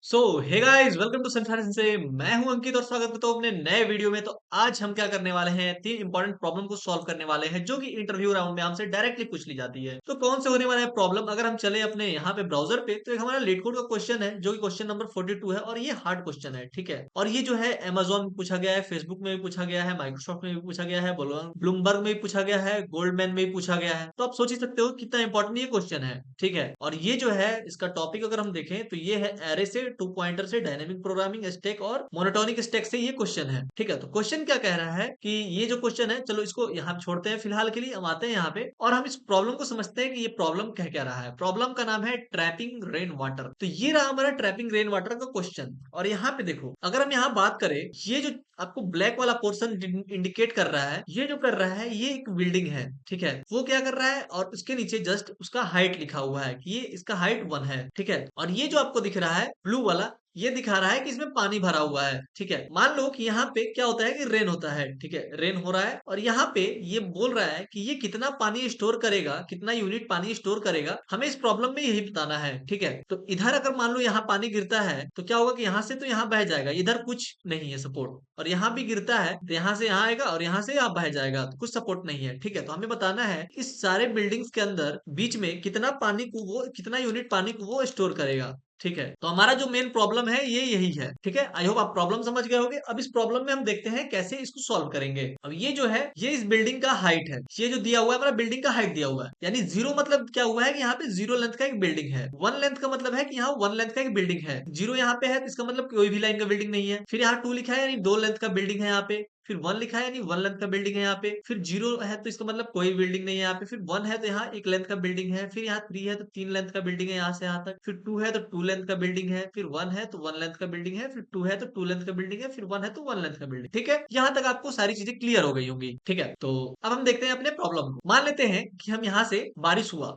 So hey guys welcome to Sunfire से मैं हूं अंकित और स्वागत करता हूं अपने नए वीडियो में। तो आज हम क्या करने वाले हैं, तीन इंपॉर्टेंट प्रॉब्लम को सॉल्व करने वाले हैं जो कि इंटरव्यू राउंड में हमसे डायरेक्टली पूछ ली जाती है। तो कौन से होने वाला है प्रॉब्लम, अगर हम चले अपने यहाँ पे ब्राउजर पे तो एक हमारा लीड कोड का क्वेश्चन है जो कि क्वेश्चन नंबर 42 है और ये हार्ड क्वेश्चन है, ठीक है। और ये जो है अमेजोन में पूछा गया है, फेसबुक में भी पूछा गया है, माइक्रोसॉफ्ट में भी पूछा गया है, ब्लूमबर्ग में भी पूछा गया है, गोल्डमैन में भी पूछा गया है। तो आप सोच ही सकते हो कितना इंपॉर्टेंट ये क्वेश्चन है, ठीक है। और ये जो है इसका टॉपिक अगर हम देखें तो ये है एरे से, टू पॉइंटर से, डायनेमिक प्रोग्रामिंग स्टैक और मोनोटोनिक स्टैक से ये क्वेश्चन है, ठीक है। तो क्वेश्चन क्या कह रहा है कि ये जो क्वेश्चन है, चलो इसको यहाँ छोड़ते हैं फिलहाल के लिए, हम आते हैं यहाँ पे और हम इस प्रॉब्लम को समझते हैं कि ये प्रॉब्लम कह क्या रहा है। प्रॉब्लम का नाम है ट्रैपिंग रेन वाटर। तो ये रहा हमारा ट्रैपिंग रेन वाटर का क्वेश्चन। और यहाँ पे देखो, अगर हम यहाँ बात करें, ये जो आपको ब्लैक वाला पोर्शन इंडिकेट कर रहा है, ये जो कर रहा है ये एक बिल्डिंग है, ठीक है। वो क्या कर रहा है और उसके नीचे जस्ट उसका हाइट लिखा हुआ है कि ये इसका हाइट 1 है, ठीक है। और ये जो आपको दिख रहा है ब्लू वाला, ये दिखा रहा है कि इसमें पानी भरा हुआ है, ठीक है। मान लो कि यहाँ पे क्या होता है कि रेन होता है, ठीक है, रेन हो रहा है और यहाँ पे ये बोल रहा है कि ये कितना पानी स्टोर करेगा, कितना यूनिट पानी स्टोर करेगा, हमें इस प्रॉब्लम में यही बताना है, ठीक है। तो इधर अगर मान लो यहाँ पानी गिरता है तो क्या होगा कि यहाँ से तो यहाँ बह जाएगा, इधर कुछ नहीं है सपोर्ट। और यहाँ भी गिरता है तो यहाँ से यहाँ आएगा और यहाँ से यहाँ बह जाएगा, तो कुछ सपोर्ट नहीं है, ठीक है। तो हमें बताना है इस सारे बिल्डिंग्स के अंदर बीच में कितना पानी को वो, कितना यूनिट पानी को वो स्टोर करेगा, ठीक है। तो हमारा जो मेन प्रॉब्लम है ये यही है, ठीक है। आई होप आप प्रॉब्लम समझ गए होंगे। अब इस प्रॉब्लम में हम देखते हैं कैसे इसको सॉल्व करेंगे। अब ये जो है ये इस बिल्डिंग का हाइट है, ये जो दिया हुआ है हमारा बिल्डिंग का हाइट दिया हुआ है, यानी जीरो मतलब क्या हुआ है कि यहाँ पे जीरो लेंथ का एक बिल्डिंग है। वन लेंथ का मतलब है कि यहाँ वन लेंथ का एक बिल्डिंग है। जीरो यहाँ पे है तो इसका मतलब कोई भी लाइन का बिल्डिंग नहीं है। फिर यहाँ टू लिखा है यानी दो लेंथ का बिल्डिंग है यहाँ पे। फिर वन लिखा है यानी वन लेंथ का बिल्डिंग है यहाँ पे। फिर जीरो है तो इसका मतलब कोई बिल्डिंग नहीं है यहाँ पे। फिर वन है तो यहाँ एक लेंथ का बिल्डिंग है। फिर यहाँ थ्री है तो तीन लेंथ का बिल्डिंग है यहाँ से यहाँ तक। फिर टू है तो टू लेंथ का बिल्डिंग है। फिर वन है तो वन लेंथ का बिल्डिंग है। फिर टू है तो टू लेंथ का बिल्डिंग है। फिर वन है तो वन लेंथ का बिल्डिंग, ठीक है। यहाँ तक आपको सारी चीजें क्लियर हो गई होंगी, ठीक है। तो अब हम देखते हैं अपने प्रॉब्लम को। मान लेते हैं कि हम यहाँ से बारिश हुआ,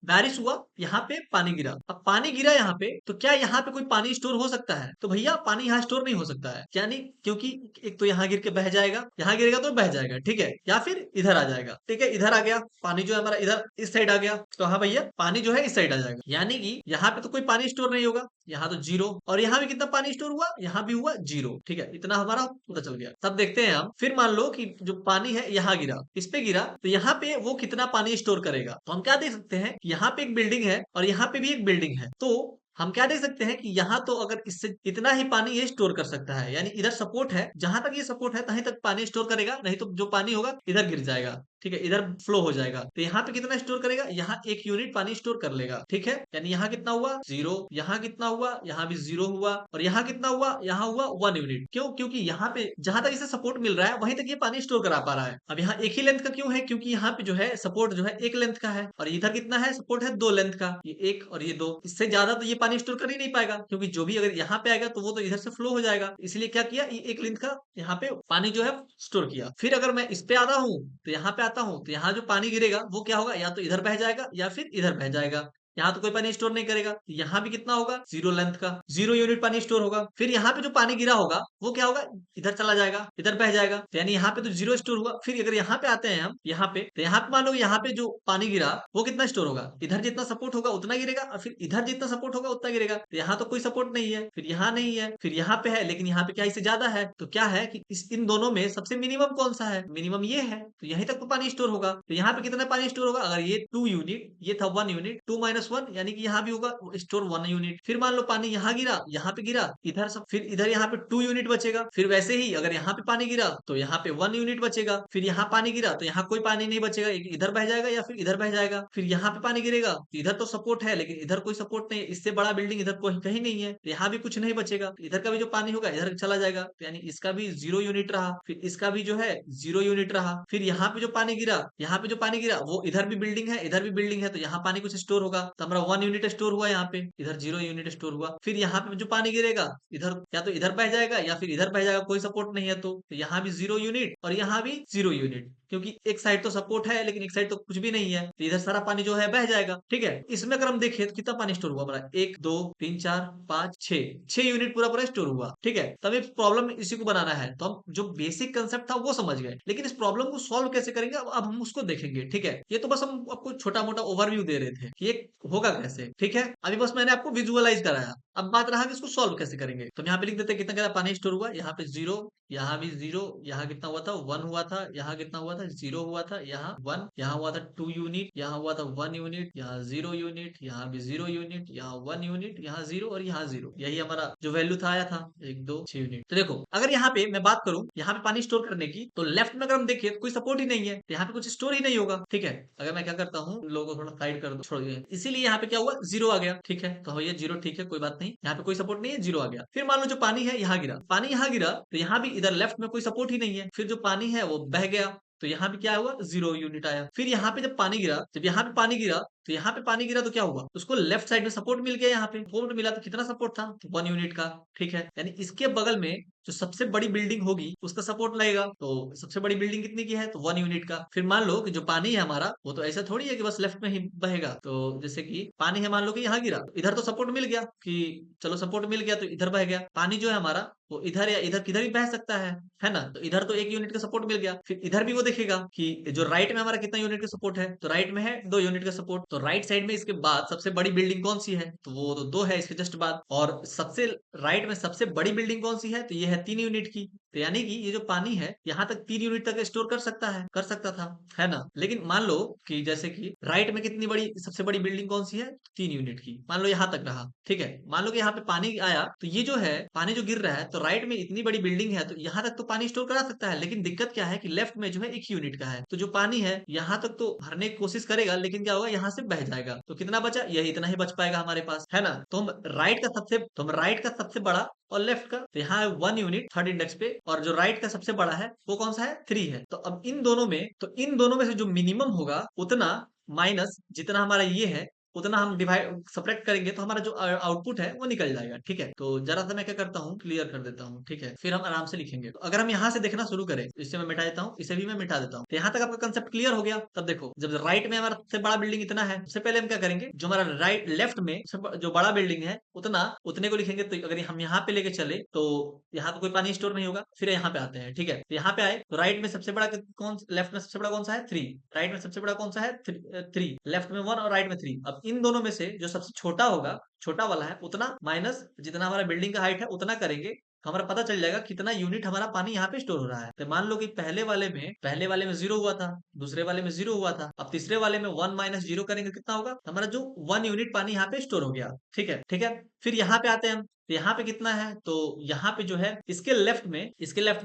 यहाँ पे पानी गिरा। अब पानी गिरा यहाँ पे तो क्या यहाँ पे कोई पानी स्टोर हो सकता है? तो भैया पानी यहाँ स्टोर नहीं हो सकता है, यानी क्योंकि एक तो यहाँ गिर के बह जाएगा, यहाँ गिरेगा तो बह जाएगा, ठीक है। या फिर इधर आ जाएगा, ठीक है। इधर आ गया पानी, जो है हमारा इधर इस साइड आ गया, तो हाँ भैया पानी जो है इस साइड आ जाएगा, यानी कि यहाँ पे तो कोई पानी स्टोर नहीं होगा, यहाँ तो जीरो। और यहाँ भी कितना पानी स्टोर हुआ, यहाँ भी हुआ जीरो, ठीक है। इतना हमारा पता चल गया। तब देखते हैं हम, फिर मान लो कि जो पानी है यहाँ गिरा, इस पे गिरा, तो यहाँ पे वो कितना पानी स्टोर करेगा। तो हम क्या देख सकते हैं, यहाँ पे एक बिल्डिंग है और यहाँ पे भी एक बिल्डिंग है। तो हम क्या देख सकते हैं कि यहाँ तो अगर इससे इतना ही पानी ये स्टोर कर सकता है, यानी इधर सपोर्ट है, जहां तक ये सपोर्ट है तहीं तक पानी स्टोर करेगा, नहीं तो जो पानी होगा इधर गिर जाएगा, ठीक है, इधर फ्लो हो जाएगा। तो यहाँ पे कितना स्टोर करेगा, यहाँ एक यूनिट पानी स्टोर कर लेगा, ठीक है। यानी यहाँ कितना हुआ जीरो, यहाँ कितना हुआ, यहाँ भी जीरो हुआ, और यहाँ कितना हुआ, यहाँ हुआ 1 यूनिट। क्यों? क्योंकि यहाँ पे जहां तक इसे सपोर्ट मिल रहा है वहीं तक ये पानी स्टोर करा पा रहा है। अब यहाँ एक ही लेंथ का क्यों है, क्योंकि यहाँ पे जो है सपोर्ट जो है एक लेंथ का है, और इधर कितना है सपोर्ट है दो लेंथ का, ये एक और ये दो। इससे ज्यादा तो ये पानी स्टोर कर ही नहीं पाएगा, क्योंकि जो भी अगर यहाँ पे आएगा तो वो तो इधर से फ्लो हो जाएगा। इसलिए क्या किया, ये एक लेंथ का यहाँ पे पानी जो है स्टोर किया। फिर अगर मैं इस पे आता हूँ तो यहाँ पे आता हूँ, तो यहाँ जो पानी गिरेगा वो क्या होगा, या तो इधर बह जाएगा या फिर इधर बह जाएगा। यहाँ तो कोई पानी स्टोर नहीं करेगा। यहाँ भी कितना होगा, जीरो लेंथ का, जीरो यूनिट पानी स्टोर होगा। फिर यहाँ पे जो पानी गिरा होगा वो क्या होगा, इधर चला जाएगा, इधर बह जाएगा। तो यानी यहाँ पे तो जीरो स्टोर हुआ। फिर अगर यहाँ पे आते हैं हम, यहाँ पे, तो यहाँ पे मान लो यहाँ पे जो पानी गिरा वो कितना स्टोर होगा, इधर जितना सपोर्ट होगा उतना गिरेगा, और फिर इधर जितना सपोर्ट होगा उतना गिरेगा। तो यहाँ तो कोई सपोर्ट नहीं है, फिर यहाँ नहीं है, फिर यहाँ पे है, लेकिन यहाँ पे क्या इससे ज्यादा है। तो क्या है कि इन दोनों में सबसे मिनिमम कौन सा है, मिनिमम ये है। तो यहीं तक तो पानी स्टोर होगा। तो यहाँ पे कितना पानी स्टोर होगा, अगर ये 2 यूनिट, ये था 1 यूनिट, 2 - 1 यानी कि यहाँ भी होगा स्टोर 1 यूनिट। फिर मान लो पानी यहाँ गिरा, यहाँ पे गिरा, इधर सब, फिर इधर यहाँ पे 2 यूनिट बचेगा। फिर वैसे ही अगर यहाँ पे पानी गिरा तो यहाँ पे 1 यूनिट बचेगा। फिर यहाँ पानी गिरा तो यहाँ कोई पानी नहीं बचेगा, इधर बह जाएगा या फिर इधर बह जाएगा। फिर यहाँ पे पानी गिरेगा तो इधर तो सपोर्ट है, लेकिन इधर कोई सपोर्ट नहीं है, इससे बड़ा बिल्डिंग इधर कोई कहीं नहीं है, तो यहाँ भी कुछ नहीं बचेगा। तो इधर का भी जो पानी होगा इधर चला जाएगा, तो यानी इसका भी 0 यूनिट रहा। फिर इसका भी जो है 0 यूनिट रहा। फिर यहाँ पे जो पानी गिरा, यहाँ पे जो पानी गिरा वो इधर भी बिल्डिंग है, इधर भी बिल्डिंग है, तो यहाँ पानी कुछ स्टोर होगा। तो हमारा 1 यूनिट स्टोर हुआ यहाँ पे, इधर 0 यूनिट स्टोर हुआ। फिर यहाँ पे जो पानी गिरेगा इधर, या तो इधर बह जाएगा या फिर इधर बह जाएगा, कोई सपोर्ट नहीं है। तो यहाँ भी 0 यूनिट और यहाँ भी 0 यूनिट, क्योंकि एक साइड तो सपोर्ट है लेकिन एक साइड तो कुछ भी नहीं है, तो इधर सारा पानी जो है बह जाएगा, ठीक है। इसमें अगर हम देखें तो कितना पानी स्टोर हुआ हमारा, 1 2 3 4 5 6 6 यूनिट पूरा पूरा स्टोर हुआ, ठीक है। तब एक प्रॉब्लम इसी को बनाना है, तो हम जो बेसिक कंसेप्ट था वो समझ गए, लेकिन इस प्रॉब्लम को सॉल्व कैसे करेंगे अब हम उसको देखेंगे, ठीक है। ये तो बस हम आपको छोटा मोटा ओवरव्यू दे रहे थे कि एक होगा कैसे? ठीक है? अभी बस मैंने आपको विजुअलाइज़ कराया। अब बात रहा कि इसको सॉल्व कैसे करेंगे? तो हम यहाँ पे लिख देते हैं कितना पानी स्टोर हुआ, यहाँ पे 0, यहाँ भी 0, यहाँ कितना हुआ था 1 हुआ था, यहाँ कितना हुआ था 0 हुआ था, यहाँ 1, यहाँ हुआ था 2 यूनिट, यहाँ हुआ था 1 यूनिट, यहाँ 0 यूनिट, यहाँ भी 0 यूनिट, यहाँ 1 यूनिट, यहाँ 0 और यहाँ 0। यही हमारा जो वैल्यू था आया था 1, 2, 6 यूनिट। तो देखो, अगर यहाँ पे मैं बात करूँ, यहाँ पे पानी स्टोर करने की, तो लेफ्ट में अगर हम देखें तो कोई सपोर्ट ही नहीं है, तो यहाँ पे कुछ स्टोर ही नहीं होगा। ठीक है? अगर मैं क्या करता हूँ, इन लोगों को थोड़ा साइड कर दो, छोड़िए। इसीलिए यहाँ पे क्या हुआ 0 आ गया। ठीक है? तो ये 0 ठीक है, कोई बात नहीं। यहाँ पे कोई सपोर्ट नहीं है, 0 आ गया। फिर मान लो जो पानी है यहाँ गिरा, पानी यहाँ गिरा, तो यहाँ भी इधर लेफ्ट में कोई सपोर्ट ही नहीं है। फिर जो पानी है वो बह गया, तो यहाँ पे क्या हुआ 0 यूनिट आया। फिर यहाँ पे जब पानी गिरा, जब यहाँ पे पानी गिरा, तो यहाँ पे पानी गिरा तो क्या हुआ, उसको लेफ्ट साइड में सपोर्ट मिल गया। यहाँ पे सपोर्ट मिला तो कितना सपोर्ट था, 1 यूनिट का। ठीक है? यानी इसके बगल में जो सबसे बड़ी बिल्डिंग होगी उसका सपोर्ट लगेगा। तो सबसे बड़ी बिल्डिंग कितनी की है, तो 1 यूनिट का। फिर मान लो कि जो पानी है हमारा वो तो ऐसा थोड़ी है कि बस लेफ्ट में ही बहेगा। तो जैसे कि पानी है, मान लो कि यहाँ गिरा, तो इधर तो सपोर्ट मिल गया कि चलो सपोर्ट मिल गया तो इधर बह गया। पानी जो है हमारा वो इधर या इधर किधर भी बह सकता है ना? तो इधर तो 1 यूनिट का सपोर्ट मिल गया। फिर इधर भी वो देखेगा कि जो राइट में हमारा कितना यूनिट का सपोर्ट है, तो राइट में है 2 यूनिट का सपोर्ट। तो राइट साइड में इसके बाद सबसे बड़ी बिल्डिंग कौन सी है, तो वो तो 2 है इसके जस्ट बाद। और सबसे राइट में सबसे बड़ी बिल्डिंग कौन सी है, तो ये है 3 यूनिट की। तो यानी कि ये जो पानी है यहाँ तक 3 यूनिट तक स्टोर कर सकता है, कर सकता था, है ना? लेकिन मान लो कि जैसे कि राइट में कितनी बड़ी सबसे बड़ी बिल्डिंग कौन सी है, 3 यूनिट की। मान लो यहाँ तक रहा। ठीक है? मान लो कि यहाँ पे पानी आया, तो ये जो है पानी जो गिर रहा है, तो राइट में इतनी बड़ी बिल्डिंग है, तो यहाँ तक तो पानी स्टोर करा सकता है। लेकिन दिक्कत क्या है कि लेफ्ट में जो है 1 यूनिट का है, तो जो पानी है यहाँ तक तो भरने की कोशिश करेगा, लेकिन क्या होगा यहाँ से बह जाएगा। तो कितना बचा, यही इतना ही बच पाएगा हमारे पास, है ना? तो हम राइट का सबसे बड़ा और लेफ्ट का, तो यहाँ है 1 यूनिट थर्ड इंडेक्स पे, और जो राइट का सबसे बड़ा है वो कौन सा है, 3 है। तो अब इन दोनों में से जो मिनिमम होगा उतना माइनस जितना हमारा ये है, उतना हम डिवाइड सब्ट्रैक्ट करेंगे, तो हमारा जो आउटपुट है वो निकल जाएगा। ठीक है? तो जरा सा मैं क्या करता हूँ, क्लियर कर देता हूँ। ठीक है? फिर हम आराम से लिखेंगे। तो अगर हम यहाँ से देखना शुरू करें, तो इससे मैं मिटा देता हूँ, इसे भी मैं मिटा देता हूँ। तो यहाँ तक आपका कंसेप्ट क्लियर हो गया। तब देखो, जब राइट में हमारा सबसे बड़ा बिल्डिंग इतना है, सबसे पहले हम क्या करेंगे, जो हमारा राइट लेफ्ट में जो बड़ा बिल्डिंग है उतना उतने को लिखेंगे। तो अगर हम यहाँ पे लेके चले, तो यहाँ तो कोई पानी स्टोर नहीं होगा। फिर यहाँ पे आते हैं। ठीक है? तो यहाँ पे आए, तो राइट में सबसे बड़ा कौन, लेफ्ट में सबसे बड़ा कौन सा है, 3। राइट में सबसे बड़ा कौन सा है, 3। लेफ्ट में 1 और राइट में 3। अब इन दोनों में से जो सबसे छोटा होगा, छोटा वाला है, उतना माइनस जितना हमारा बिल्डिंग का हाइट है उतना करेंगे, तो हमारा पता चल जाएगा कितना यूनिट हमारा पानी यहाँ पे स्टोर हो रहा है। तो मान लो कि पहले वाले में 0 हुआ था, दूसरे वाले में 0 हुआ था, अब तीसरे वाले में 1 माइनस 0 करेंगे, कितना होगा, हमारा जो 1 यूनिट पानी यहाँ पे स्टोर हो गया। ठीक है? ठीक है? फिर यहाँ पे आते हैं हम, तो यहाँ पे कितना है, तो यहाँ पे जो है इसके लेफ्ट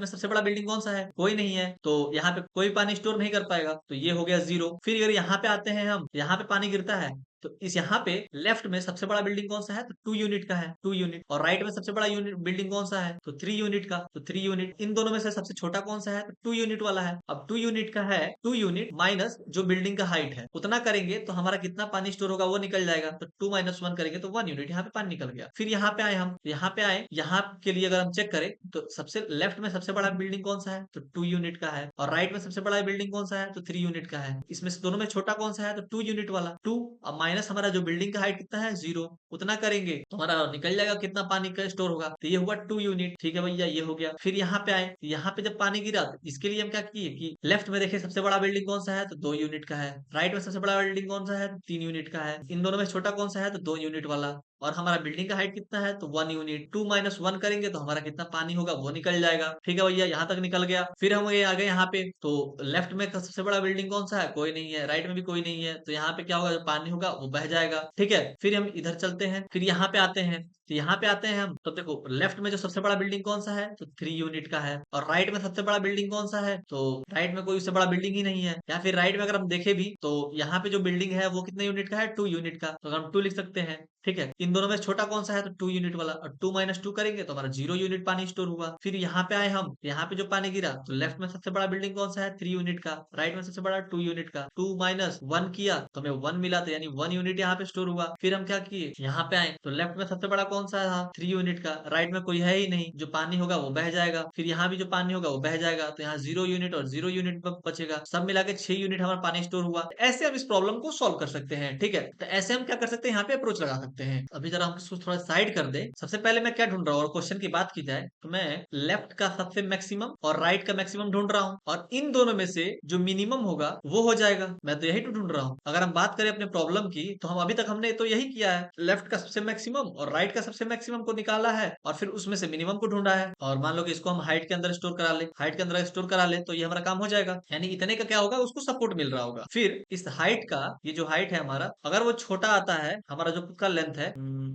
में सबसे बड़ा बिल्डिंग कौन सा है, कोई नहीं है, तो यहाँ पे कोई पानी स्टोर नहीं कर पाएगा, तो ये हो गया 0। फिर अगर यहाँ पे आते हैं हम, यहाँ पे पानी गिरता है, तो इस यहाँ पे लेफ्ट में सबसे बड़ा बिल्डिंग कौन सा है, तो 2 यूनिट का है, 2 यूनिट। और राइट में सबसे बड़ा यूनिट बिल्डिंग कौन सा है, तो 3 यूनिट का, तो 3 यूनिट। इन दोनों में से सबसे छोटा कौन सा है, तो 2 यूनिट वाला है। अब 2 यूनिट का है, 2 यूनिट माइनस जो बिल्डिंग का हाइट है उतना करेंगे, तो हमारा कितना पानी स्टोर होगा वो निकल जाएगा। तो 2 माइनस 1 करेंगे तो 1 यूनिट यहाँ पे पानी निकल गया। फिर यहाँ पे आए हम, यहाँ पे आए, यहाँ के लिए अगर हम चेक करें, तो सबसे लेफ्ट में सबसे बड़ा बिल्डिंग कौन सा है, तो 2 यूनिट का है। और राइट में सबसे बड़ा बिल्डिंग कौन सा है, तो 3 यूनिट का है। इसमें से दोनों में छोटा कौन सा है, तो 2 यूनिट वाला 2। अब माइनस हमारा जो बिल्डिंग का हाइट कितना है, 0, उतना करेंगे तो हमारा निकल जाएगा कितना पानी का स्टोर होगा, तो ये हुआ 2 यूनिट। ठीक है भैया, ये हो गया। फिर यहाँ पे आए, यहाँ पे जब पानी गिरा, तो इसके लिए हम क्या किए कि लेफ्ट में देखे सबसे बड़ा बिल्डिंग कौन सा है, तो 2 यूनिट का है। राइट में सबसे बड़ा बिल्डिंग कौन सा है, 3 यूनिट का है। इन दोनों में छोटा कौन सा है, तो 2 यूनिट वाला। और हमारा बिल्डिंग का हाइट कितना है, तो 1 यूनिट। 2 माइनस 1 करेंगे तो हमारा कितना पानी होगा वो निकल जाएगा। ठीक है भैया, यहाँ तक निकल गया। फिर हम ये आ गए यहाँ पे, तो लेफ्ट में का सबसे बड़ा बिल्डिंग कौन सा है, कोई नहीं है। राइट में भी कोई नहीं है, तो यहाँ पे क्या होगा, जो पानी होगा वो बह जाएगा। ठीक है? फिर हम इधर चलते हैं, फिर यहाँ पे आते हैं, तो यहाँ पे आते हैं हम, तो देखो लेफ्ट में जो सबसे बड़ा बिल्डिंग कौन सा है, तो 3 यूनिट का है। और राइट में सबसे बड़ा बिल्डिंग कौन सा है, तो राइट में कोई उससे बड़ा बिल्डिंग ही नहीं है। या फिर राइट में अगर हम देखें भी, तो यहाँ पे जो बिल्डिंग है वो कितने यूनिट का है, 2 यूनिट का, तो हम 2 लिख सकते हैं। ठीक है? इन दोनों में छोटा कौन सा है, तो 2 यूनिट वाला। और 2 माइनस 2 करेंगे तो हमारा 0 यूनिट पानी स्टोर हुआ। फिर यहाँ पे आए हम, यहाँ पे जो पानी गिरा, तो लेफ्ट में सबसे बड़ा बिल्डिंग कौन सा है, 3 यूनिट का। राइट में सबसे बड़ा 2 यूनिट का। 2 माइनस 1 किया तो हमें 1 मिला, तो यानी 1 यूनिट यहाँ पे स्टोर हुआ। फिर हम क्या किए, यहाँ पे आए, तो लेफ्ट में सबसे बड़ा कौन सा था, 3 यूनिट का। राइट में कोई है ही नहीं, जो पानी होगा वो बह जाएगा। फिर यहाँ भी जो पानी होगा वो बह जाएगा, तो यहाँ 0 यूनिट और 0 यूनिट बचेगा। सब मिला के 6 यूनिट हमारा पानी स्टोर हुआ। ऐसे हम इस प्रॉब्लम को सॉल्व कर सकते हैं। ठीक है? तो ऐसे हम क्या कर सकते हैं, यहाँ पे अप्रोच लगा सकते हैं। सकते हैं। अभी जरा हम इसको थोड़ा साइड कर दे। सबसे पहले मैं क्या ढूंढ रहा हूँ, और क्वेश्चन की बात की जाए तो मैं लेफ्ट का सबसे मैक्सिमम और राइट का मैक्सिमम ढूंढ रहा हूँ, और इन दोनों में से जो मिनिमम होगा वो हो जाएगा। मैं तो यही तो ढूंढ रहा हूँ। अगर हम बात करें अपने प्रॉब्लम की, तो हम अभी तक हमने तो यही किया है, लेफ्ट का सबसे मैक्सिमम और राइट का सबसे मैक्सिमम को निकाला है, और फिर उसमें से मिनिमम को ढूंढा है। और मान लो कि इसको हम हाइट के अंदर स्टोर करा ले, हाइट के अंदर स्टोर करा ले, तो ये हमारा काम हो जाएगा। यानी इतने का क्या होगा, उसको सपोर्ट मिल रहा होगा। फिर इस हाइट का, ये जो हाइट है हमारा, अगर वो छोटा आता है, हमारा जो खुद का लेंथ है,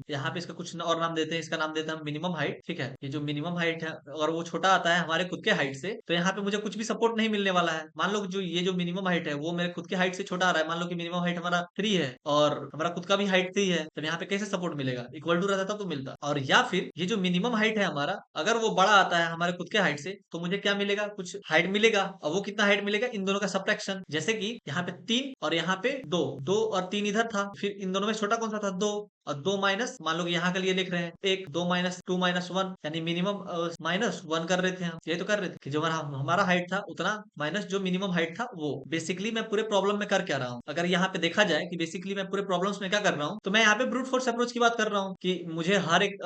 यहाँ पे इसका कुछ और नाम देते हैं, इसका नाम देते हैं हम मिनिमम हाइट। ठीक है, ये जो मिनिमम हाइट है अगर वो छोटा आता है हमारे खुद के हाइट से, तो यहाँ पे मुझे कुछ भी सपोर्ट नहीं मिलने वाला है। मान लो कि जो ये जो मिनिमम हाइट है वो मेरे खुद के हाइट से छोटा आ रहा है। मान लो कि मिनिमम हाइट हमारा 3 है और हमारा खुद का भी हाइट 3 है, तब यहाँ पे कैसे सपोर्ट मिलेगा, इक्वल टू रहता तब तो मिलता। और या फिर ये जो मिनिमम हाइट है हमारा, अगर वो बड़ा आता है हमारे खुद के हाइट से, तो मुझे क्या मिलेगा, कुछ हाइट मिलेगा। और वो कितना हाइट मिलेगा, इन दोनों का सब्ट्रैक्शन। जैसे कि यहाँ पे 3 और यहाँ पे 2, 2 और 3 इधर था, फिर इन दोनों में छोटा कौन सा था, 2, और 2 माइनस, मान लो कि यहाँ के लिए लिख रहे हैं 1, 2 माइनस 2 माइनस 1, यानी मिनिमम माइनस 1 कर रहे थे हम। ये तो कर रहे थे कि जो हमारा हाइट था उतना माइनस जो मिनिमम हाइट था वो। बेसिकली मैं पूरे प्रॉब्लम में कर क्या रहा हूँ, अगर यहाँ पे देखा जाए कि बेसिकली मैं पूरे प्रॉब्लम्स में क्या कर रहा हूँ, तो मैं यहाँ पे ब्रूट फोर्स अप्रोच की बात कर रहा हूँ कि मुझे हर एक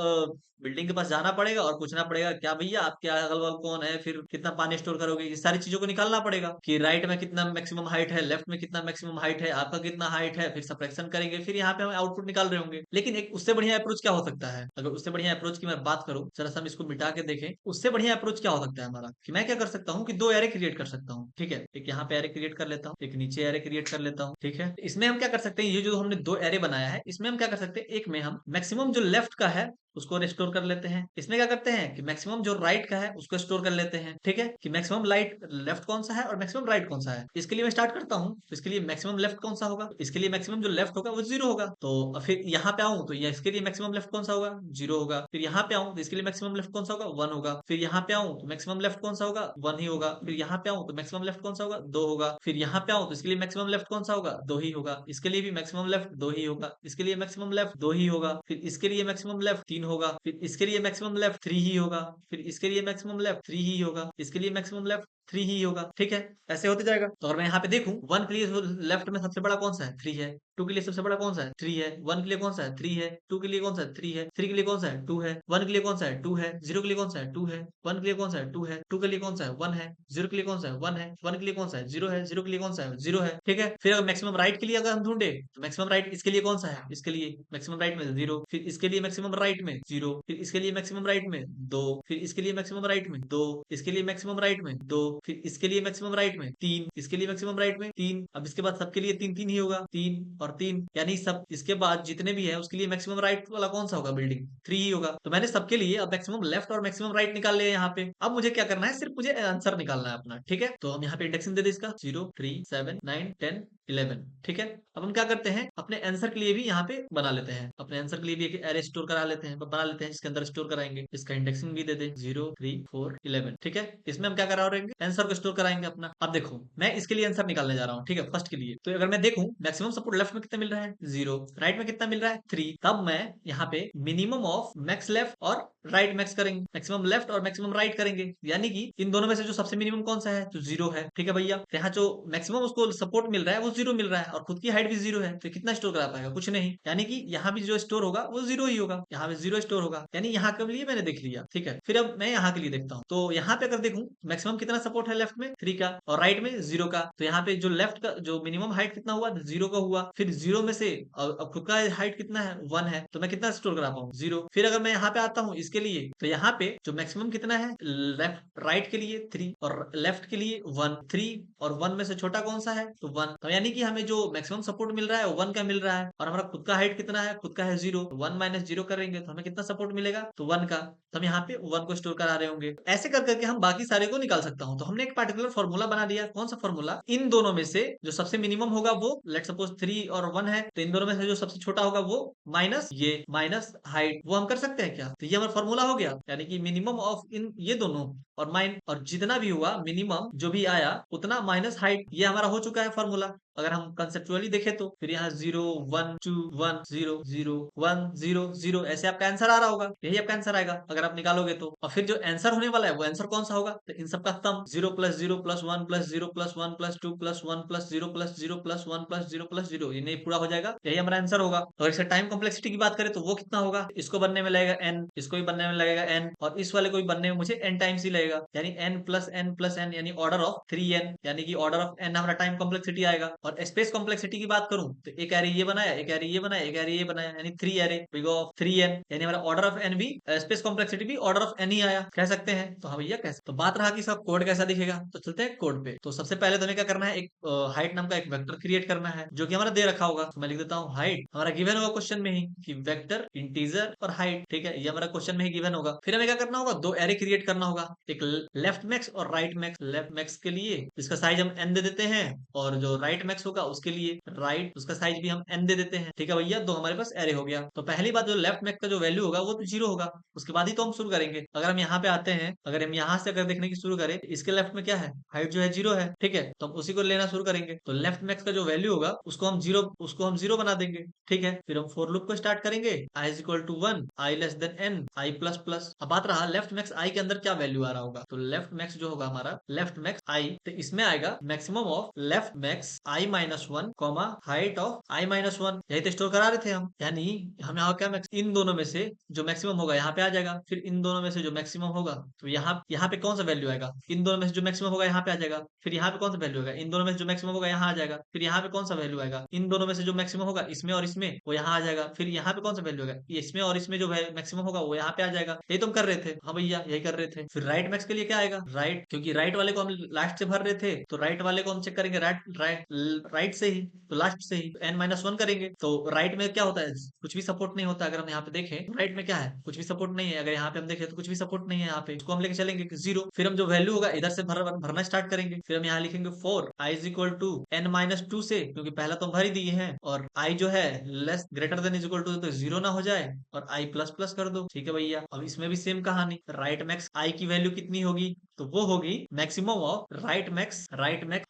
बिल्डिंग के पास जाना पड़ेगा और पूछना पड़ेगा, क्या भैया आपके अगल बगल कौन है, फिर कितना पानी स्टोर करोगे, ये सारी चीजों को निकालना पड़ेगा कि राइट में कितना मैक्सिमम हाइट है, लेफ्ट में कितना मैक्सिमम हाइट है, आपका कितना हाइट है, फिर सबट्रैक्शन करेंगे, फिर यहाँ पे हम आउटपुट निकाल रहे होंगे। लेकिन एक उससे बढ़िया अप्रोच क्या हो सकता है, अगर उससे बढ़िया अप्रोच की मैं बात करूं, जरा सा हम इसको मिटा के देखें, उससे बढ़िया अप्रोच क्या हो सकता है हमारा, कि मैं क्या कर सकता हूँ कि 2 एरे क्रिएट कर सकता हूँ। ठीक है, एक यहाँ पे एरे क्रिएट कर लेता हूँ, एक नीचे एरे क्रिएट कर लेता हूँ। ठीक है, इसमें हम क्या कर सकते हैं, ये जो हमने 2 एरे बनाया है, इसमें हम क्या कर सकते हैं, एक में हम मैक्सिमम जो लेफ्ट का है उसको रिस्टोर कर लेते हैं। इसमें क्या करते हैं कि मैक्सिमम जो राइट का है उसको स्टोर कर लेते हैं। ठीक है, कि मैक्सिमम लाइट लेफ्ट कौन सा है और मैक्सिमम राइट कौन सा है। इसके लिए मैं स्टार्ट करता हूँ, तो इसके लिए मैक्सिमम लेफ्ट कौन सा होगा, इसके लिए मैक्सिमम जो लेफ्ट होगा वो 0 होगा। तो फिर यहाँ पे आऊँ तो ये इसके लिए मैक्सिमम लेफ्ट कौन सा होगा, 0 होगा। फिर यहाँ पे आऊँ तो इसके लिए मैक्सिमम लेफ्ट कौन सा होगा, 1 होगा। फिर यहाँ पे आऊँ तो मैक्सिमम लेफ्ट कौन सा होगा, 1 ही होगा। फिर यहाँ पे आऊँ तो मैक्सिमम लेफ्ट कौन सा होगा, 2 होगा। फिर यहाँ पे आऊँ तो इसके लिए मैक्सिमम लेफ्ट कौन सा होगा, 2 ही होगा। इसके लिए भी मैक्सिमम लेफ्ट 2 ही होगा। इसके लिए मैक्सिमम लेफ्ट 2 ही होगा। फिर इसके लिए मैक्सिमम लेफ्ट 3 होगा। फिर इसके लिए मैक्सिमम लेफ्ट 3 ही होगा। फिर इसके लिए मैक्सिमम लेफ्ट 3 ही होगा। इसके लिए मैक्सिमम लेफ्ट 3 ही होगा। ठीक है, ऐसे होते जाएगा। तो अगर मैं यहाँ पे देखूं, 1 के लिए लेफ्ट में सबसे बड़ा कौन सा है, 3 है। 2 के लिए सबसे बड़ा कौन सा है, 3 है। 1 के लिए कौन सा है, 3 है। 2 के लिए कौन सा है, 3 है। 3 के लिए कौन सा है, 2 है। 1 के लिए कौन सा है, 2 है। 0 के लिए कौन सा है, 2 है। 1 के लिए कौन सा है, 2 है। 2 के लिए कौन सा है, 1 है। 0 के लिए कौन सा है, 1 है। 1 के लिए कौन सा है, 0 है। 0 के लिए कौन सा है, 0 है। ठीक है, फिर अगर मैक्सिमम राइट के लिए अगर हम ढूंढे, तो मैक्सिमम राइट इसके लिए कौन सा है, इसके लिए मैक्सिमम राइट में 0। फिर इसके लिए मैक्सिमम राइट में 0। फिर इसके लिए मैक्सिमम राइट में 2। फिर इसके लिए मैक्सिमम राइट में 2। इसके लिए मैक्सिमम राइट में 2। फिर इसके लिए मैक्सिमम राइट में 3। इसके लिए मैक्सिमम राइट में 3। अब इसके बाद सबके लिए 3 3 ही होगा, 3 और 3, यानी सब इसके बाद जितने भी है उसके लिए मैक्सिमम राइट वाला कौन सा होगा, बिल्डिंग 3 ही होगा। तो मैंने सबके लिए अब मैक्सिमम लेफ्ट और मैक्सिमम राइट निकाल लिया यहाँ पे। अब मुझे क्या करना है, सिर्फ मुझे आंसर निकालना है अपना। ठीक है, तो हम यहाँ पे इंडेक्सिंग दे दे इसका 0 3 7 9 10 11। ठीक है, अब हम क्या करते हैं, अपने आंसर के लिए भी यहाँ पे बना लेते हैं, अपने आंसर के लिए भी एक एरे स्टोर करा लेते हैं, बना लेते हैं जिसके अंदर स्टोर कराएंगे। इसका इंडेक्सिंग भी दे दे 0 3 4 11। ठीक है, इसमें हम क्या करा रहेंगे, आंसर को स्टोर कराएंगे अपना। अब देखो मैं इसके लिए आंसर निकालने जा रहा हूँ। ठीक है, फर्स्ट के लिए तो अगर मैं देखूं, मैक्सिमम सपोर्ट लेफ्ट में कितना मिल रहा है, 0। राइट में कितना मिल रहा है, 3। तब मैं यहाँ पे मिनिमम ऑफ मैक्स लेफ्ट और राइट मैक्स करेंगे, मैक्सिमम लेफ्ट और मैक्सिमम राइट करेंगे, यानी कि इन दोनों में से जो सबसे मिनिमम कौन सा है, तो 0 है। ठीक है भैया, तो यहाँ जो मैक्सिमम उसको सपोर्ट मिल रहा है वो 0 मिल रहा है और खुद की हाइट भी 0 है, तो कितना स्टोर करा पाएगा, कुछ नहीं। यानी कि यहाँ भी जो स्टोर होगा वो 0 ही होगा, यहाँ पे 0 स्टोर होगा, यानी यहाँ के लिए मैंने देख लिया। ठीक है, फिर अब मैं यहाँ के लिए देखता हूँ, तो यहाँ पे अगर देखूं मैक्सिमम कितना सपोर्ट है, लेफ्ट में 3 का और राइट में 0 का। तो यहाँ पे जो लेफ्ट का जो मिनिमम हाइट कितना हुआ, 0 का हुआ। फिर 0 में से अब खुद का हाइट कितना है, 1 है, तो मैं कितना स्टोर करा पाऊँ, 0। फिर अगर मैं यहाँ पे आता हूँ इसके लिए, तो यहाँ पे जो मैक्सिमम कितना है, लेफ्ट राइट के लिए 3 और लेफ्ट के लिए 1। 3 और 1 में से छोटा कौन सा है, तो 1। तो यानी कि हमें जो मैक्सिमम सपोर्ट मिल रहा है वो 1 का मिल रहा है, और हमारा खुद का हाइट कितना है, खुद का है 0। 1 माइनस 0 करेंगे तो हमें कितना सपोर्ट मिलेगा, तो 1 का। तो हम यहाँ पे 1 को स्टोर करा रहे होंगे। ऐसे कर करके हम बाकी सारे को निकाल सकता हूँ। तो हमने एक पार्टिकुलर फॉर्मूला बना दिया। कौन सा फॉर्मूला, इन दोनों में से जो सबसे मिनिमम होगा वो लेट सपोज 3 और 1 है, तो इन दोनों में से जो सबसे छोटा होगा वो माइनस ये माइनस हाइट, वो हम कर सकते हैं क्या, तो ये हमारा फॉर्मूला हो गया। यानी कि मिनिमम ऑफ इन ये दोनों और जितना भी हुआ मिनिमम जो भी आया उतना माइनस हाइट, ये हमारा हो चुका है फॉर्मूला। अगर हम कंसेप्चुअली देखें तो फिर यहाँ 0 1 2 1 0 0 1 0 0 ऐसे आपका आंसर आ रहा होगा, यही आपका आंसर आएगा अगर आप निकालोगे तो। और फिर जो आंसर होने वाला है वो आंसर कौन सा होगा, तो इन सबका सम 0 plus 0 plus 1 plus 0 plus 1 plus 2 plus 1 plus 0 plus 0 plus 1 plus 0 plus 0, ये नहीं पूरा हो जाएगा, यही हमारा आंसर होगा। और इसका टाइम कॉम्प्लेक्सिटी की बात करें तो वो कितना होगा, इसको बनने में लगेगा n, इसको भी बनने में लगेगा n, और इस वाले को भी बनने में मुझे n टाइम्स ही लगेगा, यानी n प्लस n यानी ऑर्डर ऑफ 3n, यानी कि ऑर्डर ऑफ n हमारा टाइम कॉम्प्लेक्सिटी आएगा। और स्पेस कॉम्प्लेक्सिटी की बात करूं तो एक एरे ये बनाया, एक एरे ये बनाया, एक एरे ये बनाया, यानी 3 एरे बिग ऑफ 3n, यानी हमारा ऑर्डर ऑफ n भी स्पेस कॉम्प्लेक्सिटी भी ऑर्डर ऑफ n ही आया, कह सकते हैं। तो हाँ भैया कैसे, तो बात रहा कि इसका कोड कैसा दिखेगा, तो चलते हैं कोड पे। तो सबसे पहले तो हमें क्या करना है, एक हाइट नाम का एक वेक्टर क्रिएट करना है जो कि हमारा दे रखा होगा। तो मैं लिख देता हूँ हाइट, हमारा गिवन होगा क्वेश्चन में ही कि वेक्टर इंटीजर और हाइट, ठीक है, ये हमारा क्वेश्चन में ही गिवन होगा। फिर हमें क्या करना होगा, दो एरे क्रिएट करना होगा, एक लेफ्ट मैक्स और राइट मैक्स। लेफ्ट मैक्स के लिए इसका साइज हम n दे देते हैं, और जो राइट मैक्स होगा उसके लिए राइट उसका साइज भी हम n दे देते हैं, ठीक है भैया। तो हमारे पास एरे हो गया। तो पहली बात, जो लेफ्ट मैक्स का जो वैल्यू होगा वो तो 0 होगा, उसके बाद ही तो हम शुरू करेंगे। अगर हम यहाँ पे आते हैं, अगर हम यहाँ से अगर देखने की शुरू करें, इसके लेफ्ट में क्या है, हाइट जो है 0 है, ठीक है, तो हम उसी को लेना शुरू करेंगे। तो लेफ्ट मैक्स का जो वैल्यू होगा उसको हम जीरो बना देंगे, ठीक है। फिर हम फॉर लूप को स्टार्ट करेंगे, i is equal to 1, i less than n, i plus plus. अब बात रहा लेफ्ट मैक्स आई के अंदर क्या वैल्यू आ रहा होगा, तो लेफ्ट मैक्स जो होगा हमारा लेफ्ट मैक्स आई, तो इसमें आएगा maximum of left max I minus 1 comma height of I minus 1, यही तो स्टोर करा रहे थे हम, यानी हम यहाँ क्या इन दोनों में से जो मैक्सिमम होगा यहाँ पे आ जाएगा, फिर इन दोनों में से जो मैक्सिमम होगा तो यहाँ पे कौन सा वैल्यू आएगा, इन दोनों में से जो मैक्सिमम होगा यहाँ पे आ जाएगा, फिर यहाँ पे कौन सा वैल्यू आएगा, इन दोनों में से जो मैक्सिमम होगा यहाँ आ जाएगा, फिर यहाँ पे कौन सा वैल्यू आएगा, इन दोनों में से जो मैक्सिमम होगा इसमें और इसमें वो यहाँ आ जाएगा, फिर यहाँ पे कौन सा वैल्यू होगा, इसमें और इसमें जो मैक्सिमम होगा वो यहाँ पे आ जाएगा। यही तो हम कर रहे थे, हाँ भैया यही कर रहे थे। फिर राइट मैक्स के लिए क्या आएगा, राइट, क्योंकि राइट वाले को हम लास्ट से भर रहे थे, तो राइट वाले को हम चेक करेंगे राइट राइट राइट से ही, तो लास्ट से ही n माइनस 1 करेंगे। तो राइट में क्या होता है, कुछ भी सपोर्ट नहीं होता। अगर हम यहाँ पे देखें राइट में क्या है, कुछ भी सपोर्ट नहीं है। अगर यहाँ पे हम देखें तो कुछ भी सपोर्ट नहीं है, यहाँ पे उसको हम लेके चलेंगे 0। फिर हम जो वैल्यू होगा इधर से भरना स्टार्ट करेंगे। फिर हम यहाँ लिखेंगे 4 i is equal to n minus 2 से, क्योंकि पहला तो हम भर ही दिए हैं, और i जो है less greater than is equal to तो 0 ना हो जाए, और i प्लस प्लस कर दो, ठीक है भैया। अब इसमें भी सेम कहानी, राइट मैक्स i की वैल्यू कितनी होगी, तो वो होगी maximum of right max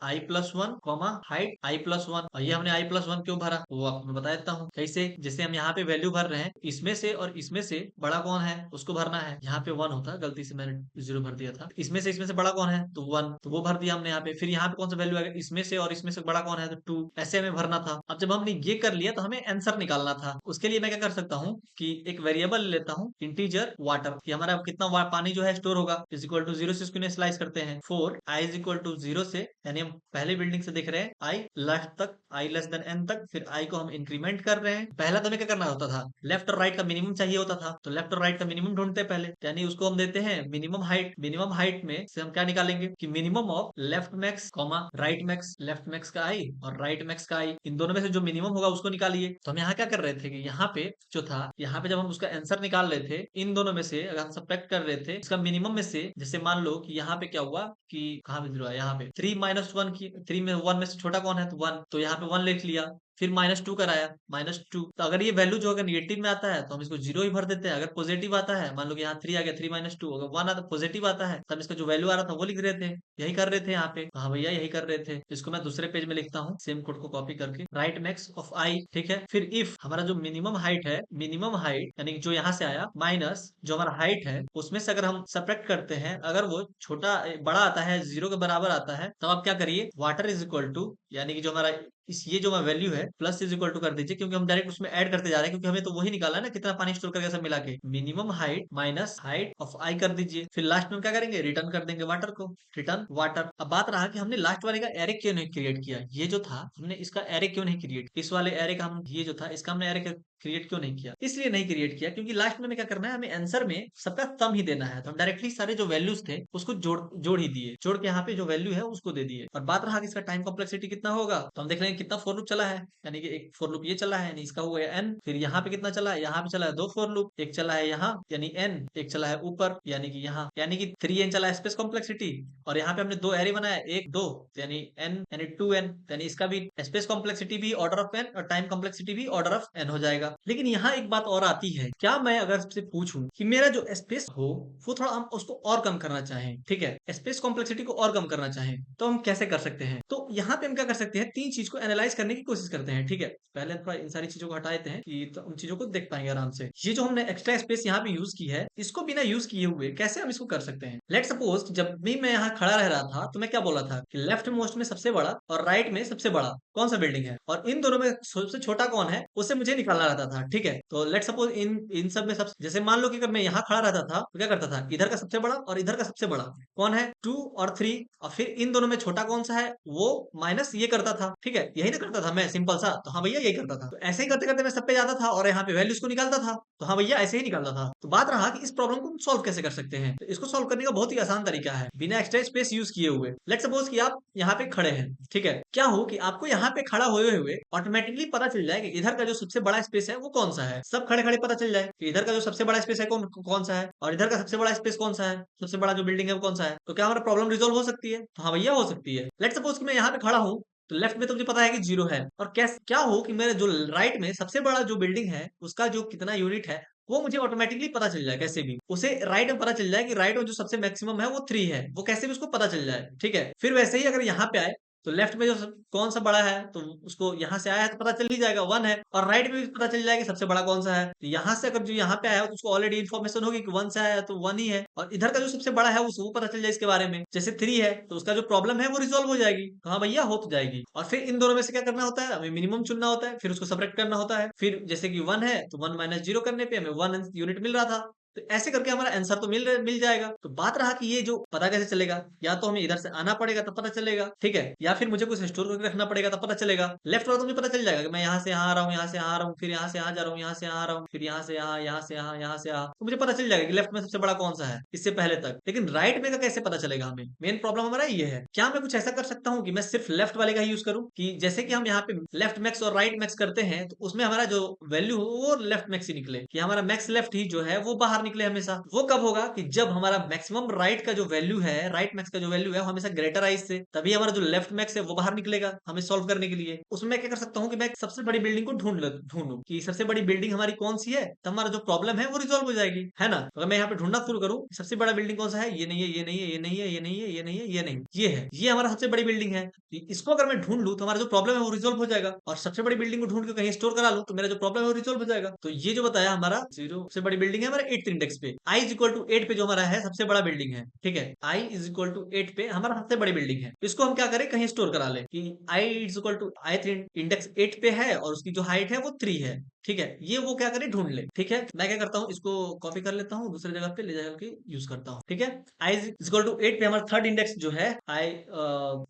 I plus 1 comma height I plus 1। और ये हमने आई प्लस 1 क्यों भरा वो आपको मैं बता देता हूँ कैसे। जैसे हम यहाँ पे वैल्यू भर रहे हैं, इसमें से और इसमें से बड़ा कौन है उसको भरना है। यहाँ पे 1 होता है, गलती से मैंने 0 भर दिया था। इसमें से बड़ा कौन है तो 1, तो वो भर दिया हमने यहाँ पे। फिर यहाँ पे कौन सा वैल्यू आएगा, इसमें से और इसमें से बड़ा कौन है तो 2, ऐसे हमें भरना था। अब जब हमने ये कर लिया तो हमें आंसर निकालना था। उसके लिए मैं क्या कर सकता हूँ कि एक वेरिएबल लेता हूँ इंटीजर वाटर, कि हमारा कितना पानी जो है स्टोर होगा, इज इक्वल टू 0 से इसको स्लाइस करते हैं। 4 i इज इक्वल टू 0 से, यानी हम पहले बिल्डिंग से देख रहे हैं i लास्ट तक, i लेस देन n तक, फिर i को हम इंक्रीमेंट कर रहे हैं। पहला तो हमें क्या करना होता था, लेफ्ट और राइट का मिनिमम चाहिए होता था, तो लेफ्ट और राइट का मिनिमम ढूंढते हैं पहले, यानी उसको हम देते हैं मिनिमम हाइट। मिनिमम हाइट में से हम क्या निकालेंगे कि minimum of left max comma right max, left max का i और राइट मैक्स का i, इन दोनों में से जो मिनिमम होगा उसको निकालिए। तो हम यहाँ क्या कर रहे थे कि यहाँ पे जो था, यहाँ पे जब हम उसका आंसर निकाल रहे थे, इन दोनों में से अगर हम सब्ट्रैक्ट कर रहे थे इसका मिनिमम में से, जैसे मान लो कि यहाँ पे क्या हुआ कि कहाँ पे 0 है, यहाँ पे 3 माइनस 1 की 3 में 1 में से छोटा कौन है तो 1, तो यहाँ पे 1 लिख लिया। फिर -2 कराया, -2, तो अगर ये वैल्यू जो अगर नेगेटिव में आता है तो हम इसको 0 ही भर देते हैं। अगर पॉजिटिव आता है, मान लो कि यहाँ 3 आ गया, 3 माइनस 2, अगर 1 आता पॉजिटिव आता है तो हम इसका जो वैल्यू आ रहा था वो लिख रहे थे। यही कर रहे थे यहाँ पे, हाँ भैया यही कर रहे थे। इसको मैं दूसरे पेज में लिखता हूँ, सेम कोड को कॉपी करके, राइट मैक्स ऑफ आई, ठीक है। फिर इफ हमारा जो मिनिमम हाइट है, मिनिमम हाइट यानी जो यहाँ से आया माइनस जो हमारा हाइट है, उसमें से अगर हम सब्ट्रैक्ट करते हैं, अगर वो छोटा बड़ा आता है 0 के बराबर आता है, तब आप क्या करिए, वाटर इज इक्वल टू, यानी कि जो हमारा ये जो वैल्यू है प्लस इज इक्वल टू कर दीजिए, क्योंकि हम डायरेक्ट उसमें ऐड करते जा रहे हैं, क्योंकि हमें तो वही निकाला है ना कितना पानी स्टोर करके सब मिला के। Minimum height minus height of आई कर दीजिए। फिर लास्ट में क्या करेंगे, रिटर्न कर देंगे वाटर को, रिटर्न वाटर। अब बात रहा कि हमने लास्ट वाले का एरे क्यों नहीं क्रिएट किया, ये जो था हमने इसका एरे क्यों नहीं क्रिएट, इस वाले एरे का हम ये जो था इसका हमने एरे क्रिएट क्यों नहीं किया, इसलिए नहीं क्रिएट किया क्योंकि लास्ट में हमें क्या करना है, हमें आंसर में सबका सम ही देना है। तो हम डायरेक्टली सारे जो वैल्यूज थे उसको जोड़ ही दिए, जोड़ के यहाँ पे जो वैल्यू है उसको दे दिए। और बात रहा कि इसका टाइम कॉम्प्लेक्सिटी कितना होगा, तो हम देख लेंगे कितना फॉर लूप चला है, यानी कि एक फॉर लूप ये चला है, यानी इसका हुआ है n। फिर यहाँ पे कितना चला है, यहाँ पे चला है 2 फॉर लूप, एक चला है यहाँ यानी n, एक चला है ऊपर यानी कि यहाँ, यानी कि 3n चला है स्पेस कॉम्प्लेक्सिटी। और यहाँ पे हमने 2 एरे बनाया, 1 2 यानी n यानी 2n, यानी इसका भी स्पेस कॉम्प्लेक्सिटी भी ऑर्डर ऑफ n और टाइम कॉम्प्लेक्सिटी भी ऑर्डर ऑफ n हो जाएगा। लेकिन यहाँ एक बात और आती है, क्या मैं अगर आपसे पूछूं कि मेरा जो स्पेस हो वो थोड़ा हम उसको और कम करना चाहें, ठीक है, स्पेस कॉम्प्लेक्सिटी को और कम करना चाहें, तो हम कैसे कर सकते हैं? तो यहाँ पे हम क्या कर सकते हैं, तीन चीज को एनालाइज करने की कोशिश करते हैं, ठीक है। पहले हम थोड़ा इन सारी चीजों को हटा देते हैं कि तो उन चीजों को देख पाएंगे आराम से। ये जो हमने एक्स्ट्रा स्पेस यहाँ पे यूज की है, इसको बिना यूज किए हुए कैसे हम इसको कर सकते हैं? लेट सपोज जब भी मैं यहाँ खड़ा रह रहा था तो मैं क्या बोला था कि लेफ्ट मोस्ट में सबसे बड़ा और राइट में सबसे बड़ा कौन सा बिल्डिंग है, और इन दोनों में सबसे छोटा कौन है उससे मुझे निकालना रहता था, ठीक है। तो लेट सपोज इन इन सब में सब, जैसे मान लो कि अगर मैं यहाँ खड़ा रहता था तो क्या करता था, इधर का सबसे बड़ा और इधर का सबसे बड़ा कौन है, 2 और 3, और फिर इन दोनों में छोटा कौन सा है वो माइनस ये करता था, ठीक है। यही ना करता था मैं, सिंपल सा। तो हाँ भैया यही करता था। तो ऐसे ही करते करते मैं सब पे जाता था और यहाँ पे वैल्यूज को निकालता था। तो हाँ भैया ऐसे ही निकालता था। तो बात रहा कि इस प्रॉब्लम को सॉल्व कैसे कर सकते हैं। तो इसको सॉल्व करने का बहुत ही आसान तरीका है, बिना एक्स्ट्रा स्पेस यूज किए हुए। लेट सपोज कि आप यहाँ पे खड़े हैं, ठीक है। क्या हो कि आपको यहाँ पे खड़ा हुए हुए ऑटोमेटिकली पता चल जाए कि इधर का जो सबसे बड़ा स्पेस है वो कौन सा है। सब खड़े खड़े पता चल जाए कि इधर का जो सबसे बड़ा स्पेस है कौन कौन सा है, और इधर का सबसे बड़ा स्पेस कौन सा है, सबसे बड़ा जो बिल्डिंग है वो कौन सा है। तो क्या हमारा प्रॉब्लम रिजोल्व हो सकती है? तो हाँ भैया हो सकती है। लेट सपोज कि मैं यहाँ पे खड़ा हूँ, तो लेफ्ट में तो मुझे पता है कि 0 है, और कैसे क्या हो कि मेरे जो राइट में सबसे बड़ा जो बिल्डिंग है उसका जो कितना यूनिट है वो मुझे ऑटोमेटिकली पता चल जाए, कैसे भी उसे राइट में पता चल जाए कि राइट में जो सबसे मैक्सिमम है वो 3 है, वो कैसे भी उसको पता चल जाए, ठीक है। फिर वैसे ही अगर यहाँ पे आए तो लेफ्ट में जो कौन सा बड़ा है तो उसको यहाँ से आया है तो पता चल ही जाएगा 1 है, और राइट में भी पता चल जाएगा सबसे बड़ा कौन सा है। तो यहाँ से अगर जो यहाँ पे आया है तो उसको ऑलरेडी इन्फॉर्मेशन होगी कि 1 से आया है तो 1 ही है, और इधर का जो सबसे बड़ा है उसको पता चल जाए इसके बारे में, जैसे 3 है तो उसका जो प्रॉब्लम है वो रिजोल्व हो जाएगी। तो हाँ भैया हो तो जाएगी। और फिर इन दोनों में से क्या करना होता है, हमें मिनिमम चुनना होता है, फिर उसको सब्ट्रैक्ट करना होता है। फिर जैसे कि 1 है तो 1 माइनस 0 करने पे हमें 1 यूनिट मिल रहा था। तो ऐसे करके हमारा आंसर तो मिल जाएगा। तो बात रहा कि ये जो पता कैसे चलेगा, या तो हमें इधर से आना पड़ेगा तब पता चलेगा, ठीक है, या फिर मुझे कुछ स्टोर करके रखना पड़ेगा तब पता चलेगा। लेफ्ट वाला तो मुझे पता चल जाएगा कि मैं यहाँ से यहाँ आ रहा हूँ, यहाँ से यहाँ आ रहा हूँ, फिर यहाँ से यहाँ जा रहा हूँ, यहाँ से यहाँ आ रहा हूँ, फिर यहाँ से यहाँ, यहाँ से यहाँ, यहाँ से यहाँ, तो मुझे पता चल जाएगा कि लेफ्ट में सबसे बड़ा कौन सा है इससे पहले तक। लेकिन राइट में का कैसे पता चलेगा हमें, मेन प्रॉब्लम हमारा ये है। क्या मैं कुछ ऐसा कर सकता हूँ कि मैं सिर्फ लेफ्ट वाले का ही यूज करूँ, कि जैसे कि हम यहाँ पे लेफ्ट मैक्स और राइट मैक्स करते हैं तो उसमें हमारा जो वैल्यू हो वो लेफ्ट मैक्स ही निकले, कि हमारा मैक्स लेफ्ट ही जो है वो बाहर निकले हमेशा। वो कब होगा कि जब हमारा मैक्सिमम राइट का जो वैल्यू है, राइट मैक्स का जो वैल्यू है वो हमेशा ग्रेटर आई से, तभी हमारा जो लेफ्ट मैक्स है वो बाहर निकलेगा हमें सॉल्व करने के लिए। उसमें मैं क्या कर सकता हूँ कि मैं सबसे बड़ी बिल्डिंग को ढूंढूं कि सबसे बड़ी बिल्डिंग हमारी कौन सी है, तो हमारा जो प्रॉब्लम है वो रिजोल्व हो जाएगी, है ना। तो अगर मैं यहाँ पे ढूंढना शुरू करूँ सबसे बड़ा बिल्डिंग कौन सा है, ये नहीं है, ये नहीं है, ये नहीं है, ये नहीं है, ये नहीं है, ये नहीं, ये है, ये हमारा सबसे बड़ी बिल्डिंग है। इसको अगर मैं ढूंढ लूँ तो हमारा जो प्रॉब्लम है वो रिजोल्व हो जाएगा, और सबसे बड़ी बिल्डिंग को ढूंढ के कहीं स्टोर करा लूँ तो मेरा जो प्रॉब्लम है वो रिजोल्व हो जाएगा। तो ये जो बताया हमारा 0 सबसे बड़ी बिल्डिंग है हमारा 8th इंडेक्स पे, i इज इक्वल टू 8 पे जो हमारा है सबसे बड़ा बिल्डिंग है, ठीक है। i इज इक्वल टू 8 पे हमारा सबसे बड़ी बिल्डिंग है। इसको हम क्या करें, कहीं स्टोर करा ले कि i is equal to i index 8 पे है और उसकी जो हाइट है वो 3 है, ठीक है। ये वो क्या करे ढूंढ ले, ठीक है। मैं क्या करता हूँ इसको कॉपी कर लेता हूँ, दूसरी जगह पे ले जाकर यूज करता हूँ, ठीक है। i इज इक्वल टू 8 पे हमारा थर्ड इंडेक्स जो है i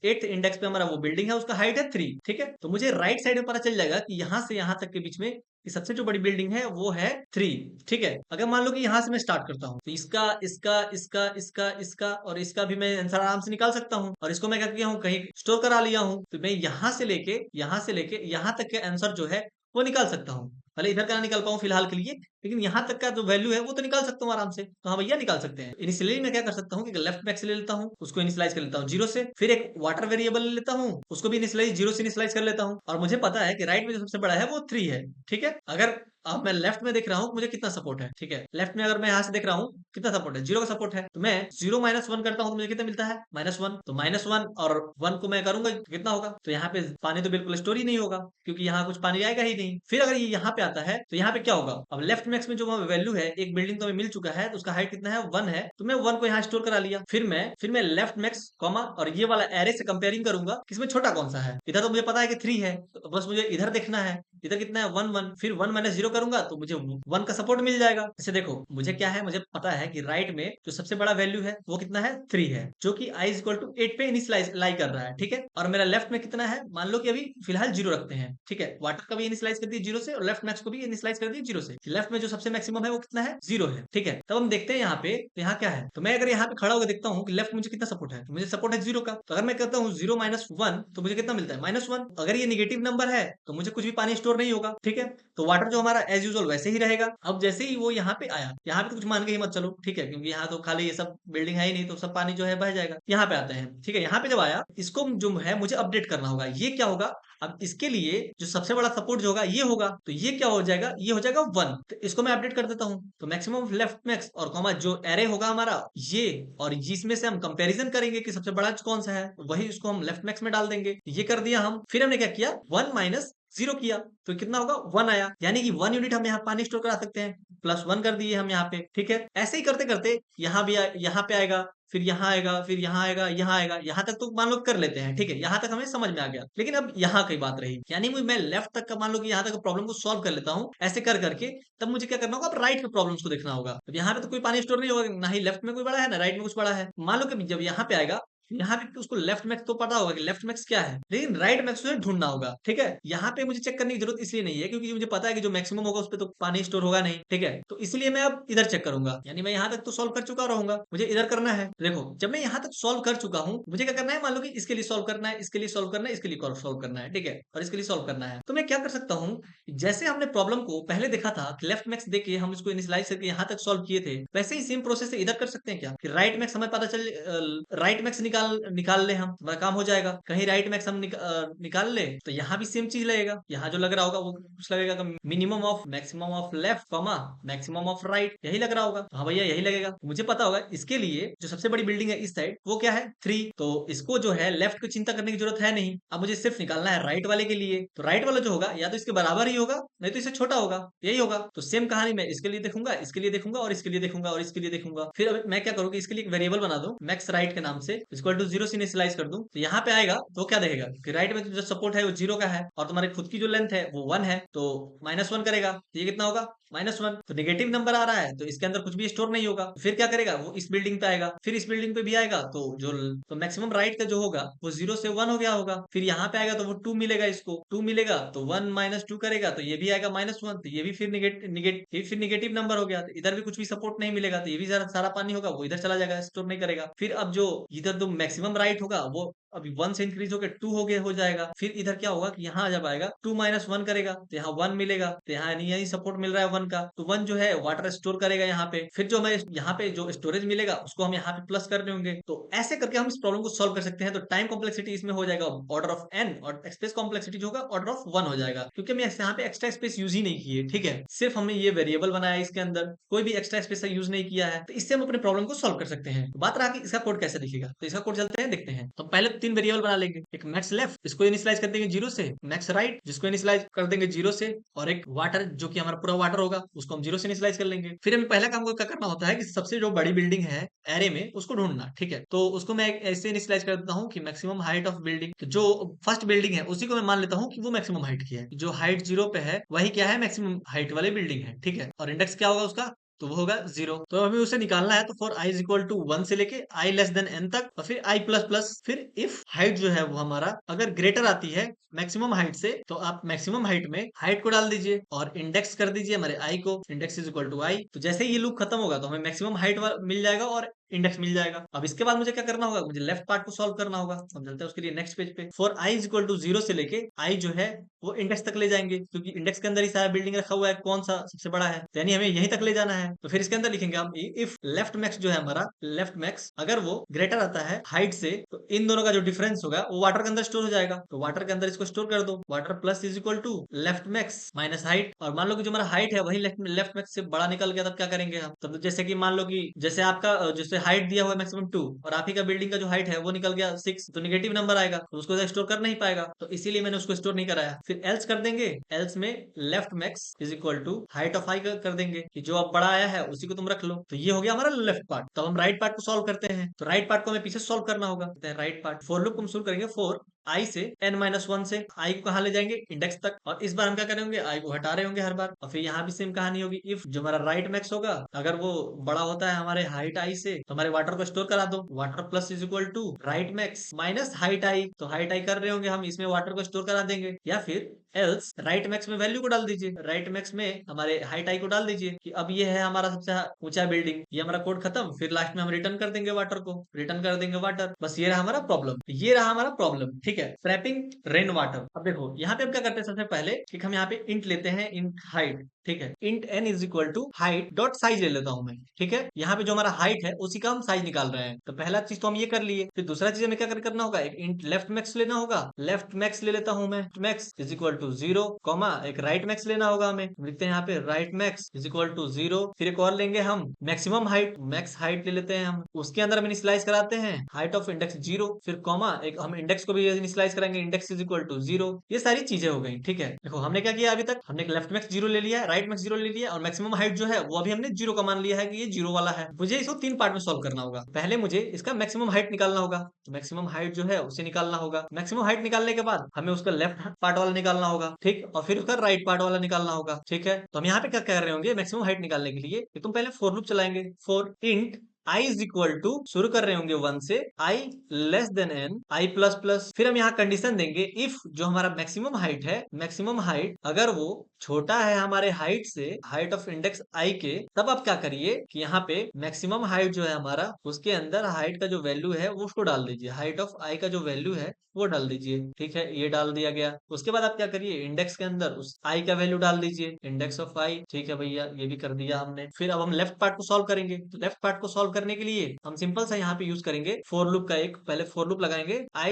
8th इंडेक्स पे हमारा वो बिल्डिंग है उसका हाइट है 3, ठीक है। तो मुझे राइट साइड में पता चल जाएगा कि यहाँ से यहाँ तक के बीच में कि सबसे जो बड़ी बिल्डिंग है वो है 3, ठीक है। अगर मान लो कि यहाँ से मैं स्टार्ट करता हूँ तो इसका इसका इसका इसका इसका और इसका भी मैं आंसर आराम से निकाल सकता हूँ, और इसको मैं क्या किया हूँ कहीं स्टोर करा लिया हूँ, तो मैं यहाँ से लेके यहाँ तक के आंसर जो है वो निकाल सकता हूँ। भले इधर का ना निकाल पाऊँ फिलहाल के लिए, लेकिन यहाँ तक का जो वैल्यू है वो तो निकाल सकता हूँ आराम से। तो हाँ भैया निकाल सकते हैं। इनिशियली मैं क्या कर सकता हूँ कि लेफ्ट मैक्स ले लेता हूँ, उसको इनिशियलाइज कर लेता हूँ 0 से, फिर एक वाटर वेरिएबल ले लेता हूँ, उसको भी इनिशियलाइज 0 से इनिशियलाइज कर लेता हूँ, और मुझे पता है कि राइट में जो सबसे बड़ा है वो 3 है, ठीक है। अगर अब मैं लेफ्ट में देख रहा हूँ मुझे कितना सपोर्ट है, ठीक है। लेफ्ट में अगर मैं यहाँ से देख रहा हूँ कितना सपोर्ट है, 0 का सपोर्ट है, तो मैं 0 माइनस 1 करता हूँ तो मुझे कितना मिलता है, -1। तो -1 और 1 को मैं करूंगा तो कितना होगा, तो यहाँ पे पानी तो बिल्कुल स्टोर ही नहीं होगा क्योंकि यहाँ कुछ पानी आएगा ही नहीं। फिर अगर ये यहाँ पे आता है तो यहाँ पे क्या होगा, अब लेफ्ट मैक्स में जो वैल्यू है एक बिल्डिंग तो हमें मिल चुका है तो उसका हाइट कितना है 1 है, तो मैं 1 को यहाँ स्टोर करा लिया। फिर मैं लेफ्ट मैक्स कॉमा और ये वाला एरे से कंपेयरिंग करूंगा किसमें छोटा कौन सा है। इधर तो मुझे पता है कि 3 है, तो बस मुझे इधर देखना है इधर कितना है 1 1, फिर 1 माइनस 0 करूंगा तो मुझे 1 का सपोर्ट मिल जाएगा। जैसे देखो मुझे क्या है, मुझे पता है कि राइट में जो सबसे बड़ा वैल्यू है वो कितना है 3 है, जो कि i इज इक्वल टू 8 पे इनिशियलाइज लाई कर रहा है, ठीक है। और मेरा लेफ्ट में कितना है, मान लो कि अभी फिलहाल 0 रखते हैं, ठीक है। वाटर का भी इनिशियलाइज कर दिए 0 से और लेफ्ट मैक्स को भी इनिशियलाइज कर दिए 0 से। लेफ्ट में जो सबसे मैक्सिमम है वो कितना है 0 है, ठीक है। तब हम देखते हैं यहाँ पे, तो यहाँ क्या है, तो मैं अगर यहाँ पे खड़ा होकर देखता हूँ कि लेफ्ट मुझे कितना सपोर्ट है, तो मुझे सपोर्ट है 0 का। तो अगर मैं कहता हूँ 0 माइनस 1 तो मुझे कितना मिलता है -1। अगर ये निगेटिव नंबर है तो मुझे कुछ भी पानी स्टोर नहीं होगा, ठीक है। तो वाटर जो हमारा एज यूजुअल वैसे ही रहेगा। अब जैसे ही वो यहाँ पे आया, यहाँ पे तो कुछ मान के ही मत चलो, ठीक है, क्योंकि यहाँ तो खाली ये सब बिल्डिंग है ही नहीं, तो सब पानी जो है बह जाएगा। यहाँ पे आते हैं, ठीक है, यहाँ पे जब आया, इसको जो है मुझे अपडेट करना होगा। ये क्या होगा, अब इसके लिए जो सबसे बड़ा सपोर्ट जो होगा ये होगा, तो ये क्या हो जाएगा, ये हो जाएगा 1। तो इसको मैं अपडेट कर देता हूं, तो मैक्सिमम लेफ्ट मैक्स और कॉमा जो एरे होगा हमारा ये, और जिसमें से हम कंपैरिजन करेंगे कि सबसे बड़ा कौन सा है, वही उसको हम लेफ्ट मैक्स में डाल देंगे। ये कर दिया हम। फिर हमने क्या किया, 1 माइनस 0 किया, तो कितना होगा, 1 आया, यानी कि 1 यूनिट हम यहाँ पानी स्टोर करा सकते हैं। +1 कर दिए हम यहाँ पे, ठीक है। ऐसे ही करते करते यहाँ भी यहाँ पे आएगा, फिर यहाँ आएगा, फिर यहाँ आएगा, यहाँ आएगा, यहाँ तक तो मान लो कर लेते हैं, ठीक है, यहाँ तक हमें समझ में आ गया। लेकिन अब यहाँ की बात रही, यानी मैं लेफ्ट तक का मान लो कि यहाँ तक प्रॉब्लम को सॉल्व कर लेता हूँ ऐसे कर करके, तब मुझे क्या करना होगा, अब राइट के प्रॉब्लम्स को देखना होगा। अब यहाँ पे तो कोई पानी स्टोर नहीं होगा, ना ही लेफ्ट में कोई बड़ा है, ना राइट में कुछ बड़ा है। मान लो कि जब यहाँ पे आएगा, यहाँ पे उसको लेफ्ट मैक्स तो पता होगा कि लेफ्ट मैक्स क्या है, लेकिन राइट मैक्स तो ढूंढना होगा, ठीक है। यहाँ पे मुझे चेक करने की जरूरत इसलिए नहीं है क्योंकि मुझे पता है कि जो मैक्सिमम होगा उस पर तो पानी स्टोर होगा नहीं, ठीक है। तो इसलिए मैं अब इधर चेक करूंगा, यानी मैं यहाँ तक तो सॉल्व कर चुका रहूंगा, मुझे इधर करना है। देखो, जब मैं यहाँ तक सॉल्व कर चुका हूँ, मुझे क्या करना है, मान लो कि इसके लिए सॉल्व करना है, इसके लिए सॉल्व करना है, इसके लिए सॉल्व करना है, ठीक है, और इसके लिए सॉल्व करना है। तो मैं क्या कर सकता हूँ, जैसे हमने प्रॉब्लम को पहले देखा था कि लेफ्ट मैक्स देके हम इसको इनिशियलाइज करके यहाँ तक सॉल्व किए थे, वैसे ही सेम प्रोसेस से इधर कर सकते हैं क्या, कि राइट मैक्स हमें पता चल, राइट मैक्स निकाल निकाल ले, हम हमारा काम हो जाएगा। कहीं राइट मैक्स हम निकाल ले तो यहाँ भी सेम चीज लगेगा, यहाँ जो लग रहा होगा वो कुछ लगेगा minimum of maximum of left comma maximum of right, यही लग रहा होगा। तो हाँ भैया यही लगेगा, तो मुझे पता होगा इसके लिए जो सबसे बड़ी बिल्डिंग है इस साइड वो क्या है, 3। तो इसको जो है लेफ्ट की चिंता करने की जरूरत है नहीं, अब मुझे सिर्फ निकालना है राइट वाले के लिए। तो राइट वाला जो होगा या तो इसके बराबर ही होगा, नहीं तो इससे छोटा होगा, यही होगा। तो सेम कहानी मैं इसके लिए देखूंगा, इसके लिए देखूंगा, और इसके लिए देखूंगा, और इसके लिए देखूंगा। फिर अब मैं क्या करूंगा, इसके लिए एक वेरिएबल बना दूं मैक्स राइट के नाम से, इक्वल टू 0 से इनिशियलाइज कर दूं। तो यहाँ पे आएगा तो क्या देखेगा कि राइट में जो सपोर्ट है वो 0 का है, और तुम्हारी खुद की जो लेंथ है वो 1 है, तो -1 करेगा, तो ये कितना होगा, -1। तो नेगेटिव नंबर आ रहा है तो इसके अंदर कुछ भी स्टोर नहीं होगा। फिर क्या करेगा, वो इस बिल्डिंग पे आएगा, फिर इस बिल्डिंग पे भी आएगा, तो जो तो मैक्सिमम राइट का जो होगा वो 0 से 1 हो गया होगा। फिर यहाँ पे आएगा तो वो 2 मिलेगा, इसको 2 मिलेगा, तो 1 - 2 करेगा, तो ये भी आएगा -1, तो ये भी फिर नेगेटिव नंबर हो गया। तो इधर भी कुछ भी सपोर्ट नहीं मिलेगा, तो ये भी सारा पानी होगा वो इधर चला जाएगा, स्टोर नहीं करेगा। फिर अब जो इधर जो मैक्सिमम राइट होगा वो अभी 1 से इंक्रीज होकर 2 हो गया हो जाएगा। फिर इधर क्या होगा कि यहाँ जब आएगा 2 - 1 करेगा, तो यहाँ 1 मिलेगा, तो यहाँ यही सपोर्ट मिल रहा है 1 का, तो 1 जो है वाटर स्टोर करेगा यहाँ पे। फिर जो हमें यहाँ पे जो स्टोरेज मिलेगा उसको हम यहाँ पे प्लस कर देंगे। तो ऐसे करके हम इस प्रॉब्लम को सॉल्व कर सकते हैं। तो टाइम कॉम्प्लेक्सिटी इसमें हो जाएगा ऑर्डर ऑफ n, और स्पेस कॉम्प्लेक्सिटी जो होगा ऑर्डर ऑफ 1 हो जाएगा, क्योंकि हम यहाँ पे एक्स्ट्रा स्पेस यूज ही नहीं किए, ठीक है। सिर्फ हमने ये वेरिएबल बनाया, इसके अंदर कोई भी एक्स्ट्रा स्पेस यूज नहीं किया है, तो इससे हम अपने प्रॉब्लम को सॉल्व कर सकते हैं। तो बात रहा कि इसका कोड कैसे दिखेगा, तो इसका कोड चलते हैं देखते हैं। तो पहले 3 वेरिएबल बना लेंगे, एक मैक्स लेफ्ट इसको इनिशियलाइज कर देंगे 0 से, मैक्स राइट जिसको इनिशियलाइज कर देंगे 0 से, और एक वाटर जो कि हमारा पूरा वाटर होगा उसको हम 0 से इनिशियलाइज कर लेंगे। फिर हमें पहला काम को क्या करना होता है कि सबसे जो बड़ी बिल्डिंग है एरे में उसको ढूंढना, ठीक है। तो उसको मैं ऐसे इनिशियलाइज कर देता हूँ कि मैक्सिमम हाइट ऑफ बिल्डिंग, जो फर्स्ट बिल्डिंग है उसी को मैं मान लेता हूँ कि वो मैक्सिमम हाइट की है, जो हाइट 0 पे है वही क्या है, मैक्सिमम हाइट वाली बिल्डिंग है, ठीक है। और इंडेक्स क्या होगा उसका, तो वो होगा 0। तो अभी उसे निकालना है, तो for i is equal to 1 से लेके i लेस देन n तक, और फिर i प्लस प्लस, फिर इफ हाइट जो है वो हमारा अगर ग्रेटर आती है मैक्सिमम हाइट से, तो आप मैक्सिमम हाइट में हाइट को डाल दीजिए और इंडेक्स कर दीजिए हमारे i को, index is equal to i। तो जैसे ही ये लूप खत्म होगा तो हमें मैक्सिमम हाइट मिल जाएगा और इंडेक्स मिल जाएगा। अब इसके बाद मुझे क्या करना होगा, मुझे लेफ्ट पार्ट को सॉल्व करना होगा। हम चलते हैं उसके लिए नेक्स्ट पेज पे। For i is equal to 0 से लेके i जो है वो इंडेक्स तक ले जाएंगे, क्योंकि इंडेक्स के अंदर ही सारा बिल्डिंग रखा हुआ है, कौन सा सबसे बड़ा है, यानी हमें यहीं तक ले जाना है। तो फिर इसके अंदर लिखेंगे हम इफ लेफ्ट मैक्स जो है हमारा, लेफ्ट मैक्स अगर वो ग्रेटर आता है हाइट से, तो इन दोनों का जो डिफरेंस होगा वो वाटर के अंदर स्टोर हो जाएगा। तो वाटर के अंदर इसको स्टोर कर दो, water plus is equal to left max minus height. और मान लो कि जो हमारा हाइट है वही लेफ्ट मैक्स से बड़ा निकल गया, तब क्या करेंगे हम, तब जैसे कि मान लो कि जैसे आपका जैसे हाइट दिया हुआ है मैक्सिमम 2, और आप ही का बिल्डिंग का जो हाइट है वो निकल गया 6, तो निगेटिव नंबर आएगा, तो उसको स्टोर कर नहीं पाएगा, तो इसीलिए मैंने उसको स्टोर नहीं कराया। फिर एल्स कर देंगे, एल्स में left max is equal to height of आई कर देंगे, कि जो अब बड़ा आया है उसी को तुम रख लो। तो ये हो गया हमारा लेफ्ट पार्ट। तो हम राइट पार्ट को सॉल्व करते हैं, तो राइट पार्ट को हमें पीछे सॉल्व करना होगा। राइट पार्ट फॉर लूप हम शुरू करेंगे, फोर आई से n-1 से आई को कहा ले जाएंगे, इंडेक्स तक। और इस बार हम क्या करेंगे, आई को हटा रहे होंगे हर बार। और फिर यहाँ भी सेम कहानी होगी, इफ जो हमारा राइट मैक्स होगा अगर वो बड़ा होता है हमारे हाइट आई से, तो हमारे वाटर को स्टोर करा दो, water plus is equal to right max minus height i. तो हाइट आई कर रहे होंगे हम, इसमें वाटर को स्टोर करा देंगे, या फिर एल्स राइट मैक्स में वैल्यू को डाल दीजिए, राइट मैक्स में हमारे हाइट आई को डाल दीजिए, कि अब ये है हमारा सबसे ऊंचा बिल्डिंग। ये हमारा कोड खत्म। फिर लास्ट में हम रिटर्न कर देंगे वाटर को, रिटर्न कर देंगे वाटर। बस ये रहा हमारा प्रॉब्लम, ये रहा हमारा प्रॉब्लम, ठीक है। Trapping rain water. अब देखो यहाँ पे हम क्या करते हैं, सबसे पहले कि हम यहाँ पे इंट लेते हैं, इंट हाइट। ठीक है। Int n is equal to height dot size ले लेता हूं मैं, ठीक है। यहाँ पे जो हमारा हाइट है उसी का हम साइज निकाल रहे हैं। तो पहला चीज तो हम ये कर लिए, फिर दूसरा चीज हमें क्या करना होगा, एक इंट लेफ्ट मैक्स लेना होगा। लेफ्ट मैक्स ले लेता हूं मैं, max is equal to 0, comma एक राइट मैक्स लेना होगा हमें। लिखते हैं यहाँ पे right max is equal to 0। फिर एक और लेंगे हम मैक्सिमम हाइट, मैक्स हाइट ले लेते हैं हम। उसके अंदर हम इनिशियलाइज कराते हैं हाइट ऑफ इंडेक्स 0, फिर कॉमा एक हम इंडेक्स को भी इनिशियलाइज करेंगे, इंडेक्स इज इक्वल टू 0। ये सारी चीजें हो गई, ठीक है। देखो हमने क्या किया, अभी तक हमने लेफ्ट मैक्स 0 ले लिया है, राइट मैक्स 0 ले लिया और मैक्सिमम हाइट जो है वो अभी हमने 0 का मान लिया है कि ये 0 वाला है। मुझे इसको 3 पार्ट में सॉल्व करना होगा। पहले मुझे इसका मैक्सिमम हाइट निकालना होगा, तो मैक्सिमम हाइट जो है उसे निकालना होगा। मैक्सिमम हाइट निकालने के बाद हमें उसका लेफ्ट पार्ट वाला निकालना होगा, ठीक, और फिर उसका राइट पार्ट वाला निकालना होगा, ठीक है। तो हम यहाँ पे क्या कर रहे होंगे, मैक्सिमम हाइट निकालने के लिए तुम पहले फॉर लूप चलाएंगे। For int i is equal to, शुरू कर रहे होंगे 1 से, i less than n, i plus plus. फिर हम यहाँ कंडीशन देंगे, इफ जो हमारा मैक्सिमम हाइट है, मैक्सिमम हाइट अगर वो छोटा है हमारे हाइट से, हाइट ऑफ इंडेक्स i के, तब आप क्या करिए कि यहाँ पे मैक्सिमम हाइट जो है हमारा, उसके अंदर हाइट का जो वैल्यू है वो उसको डाल दीजिए। हाइट ऑफ i का जो वैल्यू है वो डाल दीजिए, ठीक है। ये डाल दिया गया। उसके बाद आप क्या करिए, इंडेक्स के अंदर उस i का वैल्यू डाल दीजिए, इंडेक्स ऑफ i, ठीक है भैया, ये भी कर दिया हमने। फिर अब हम लेफ्ट पार्ट को सॉल्व करेंगे। तो लेफ्ट पार्ट को सॉल्व करने के लिए हम सिंपल सा यहाँ पे यूज करेंगे फॉर लूप का। एक पहले फॉर लूप लगाएंगे, i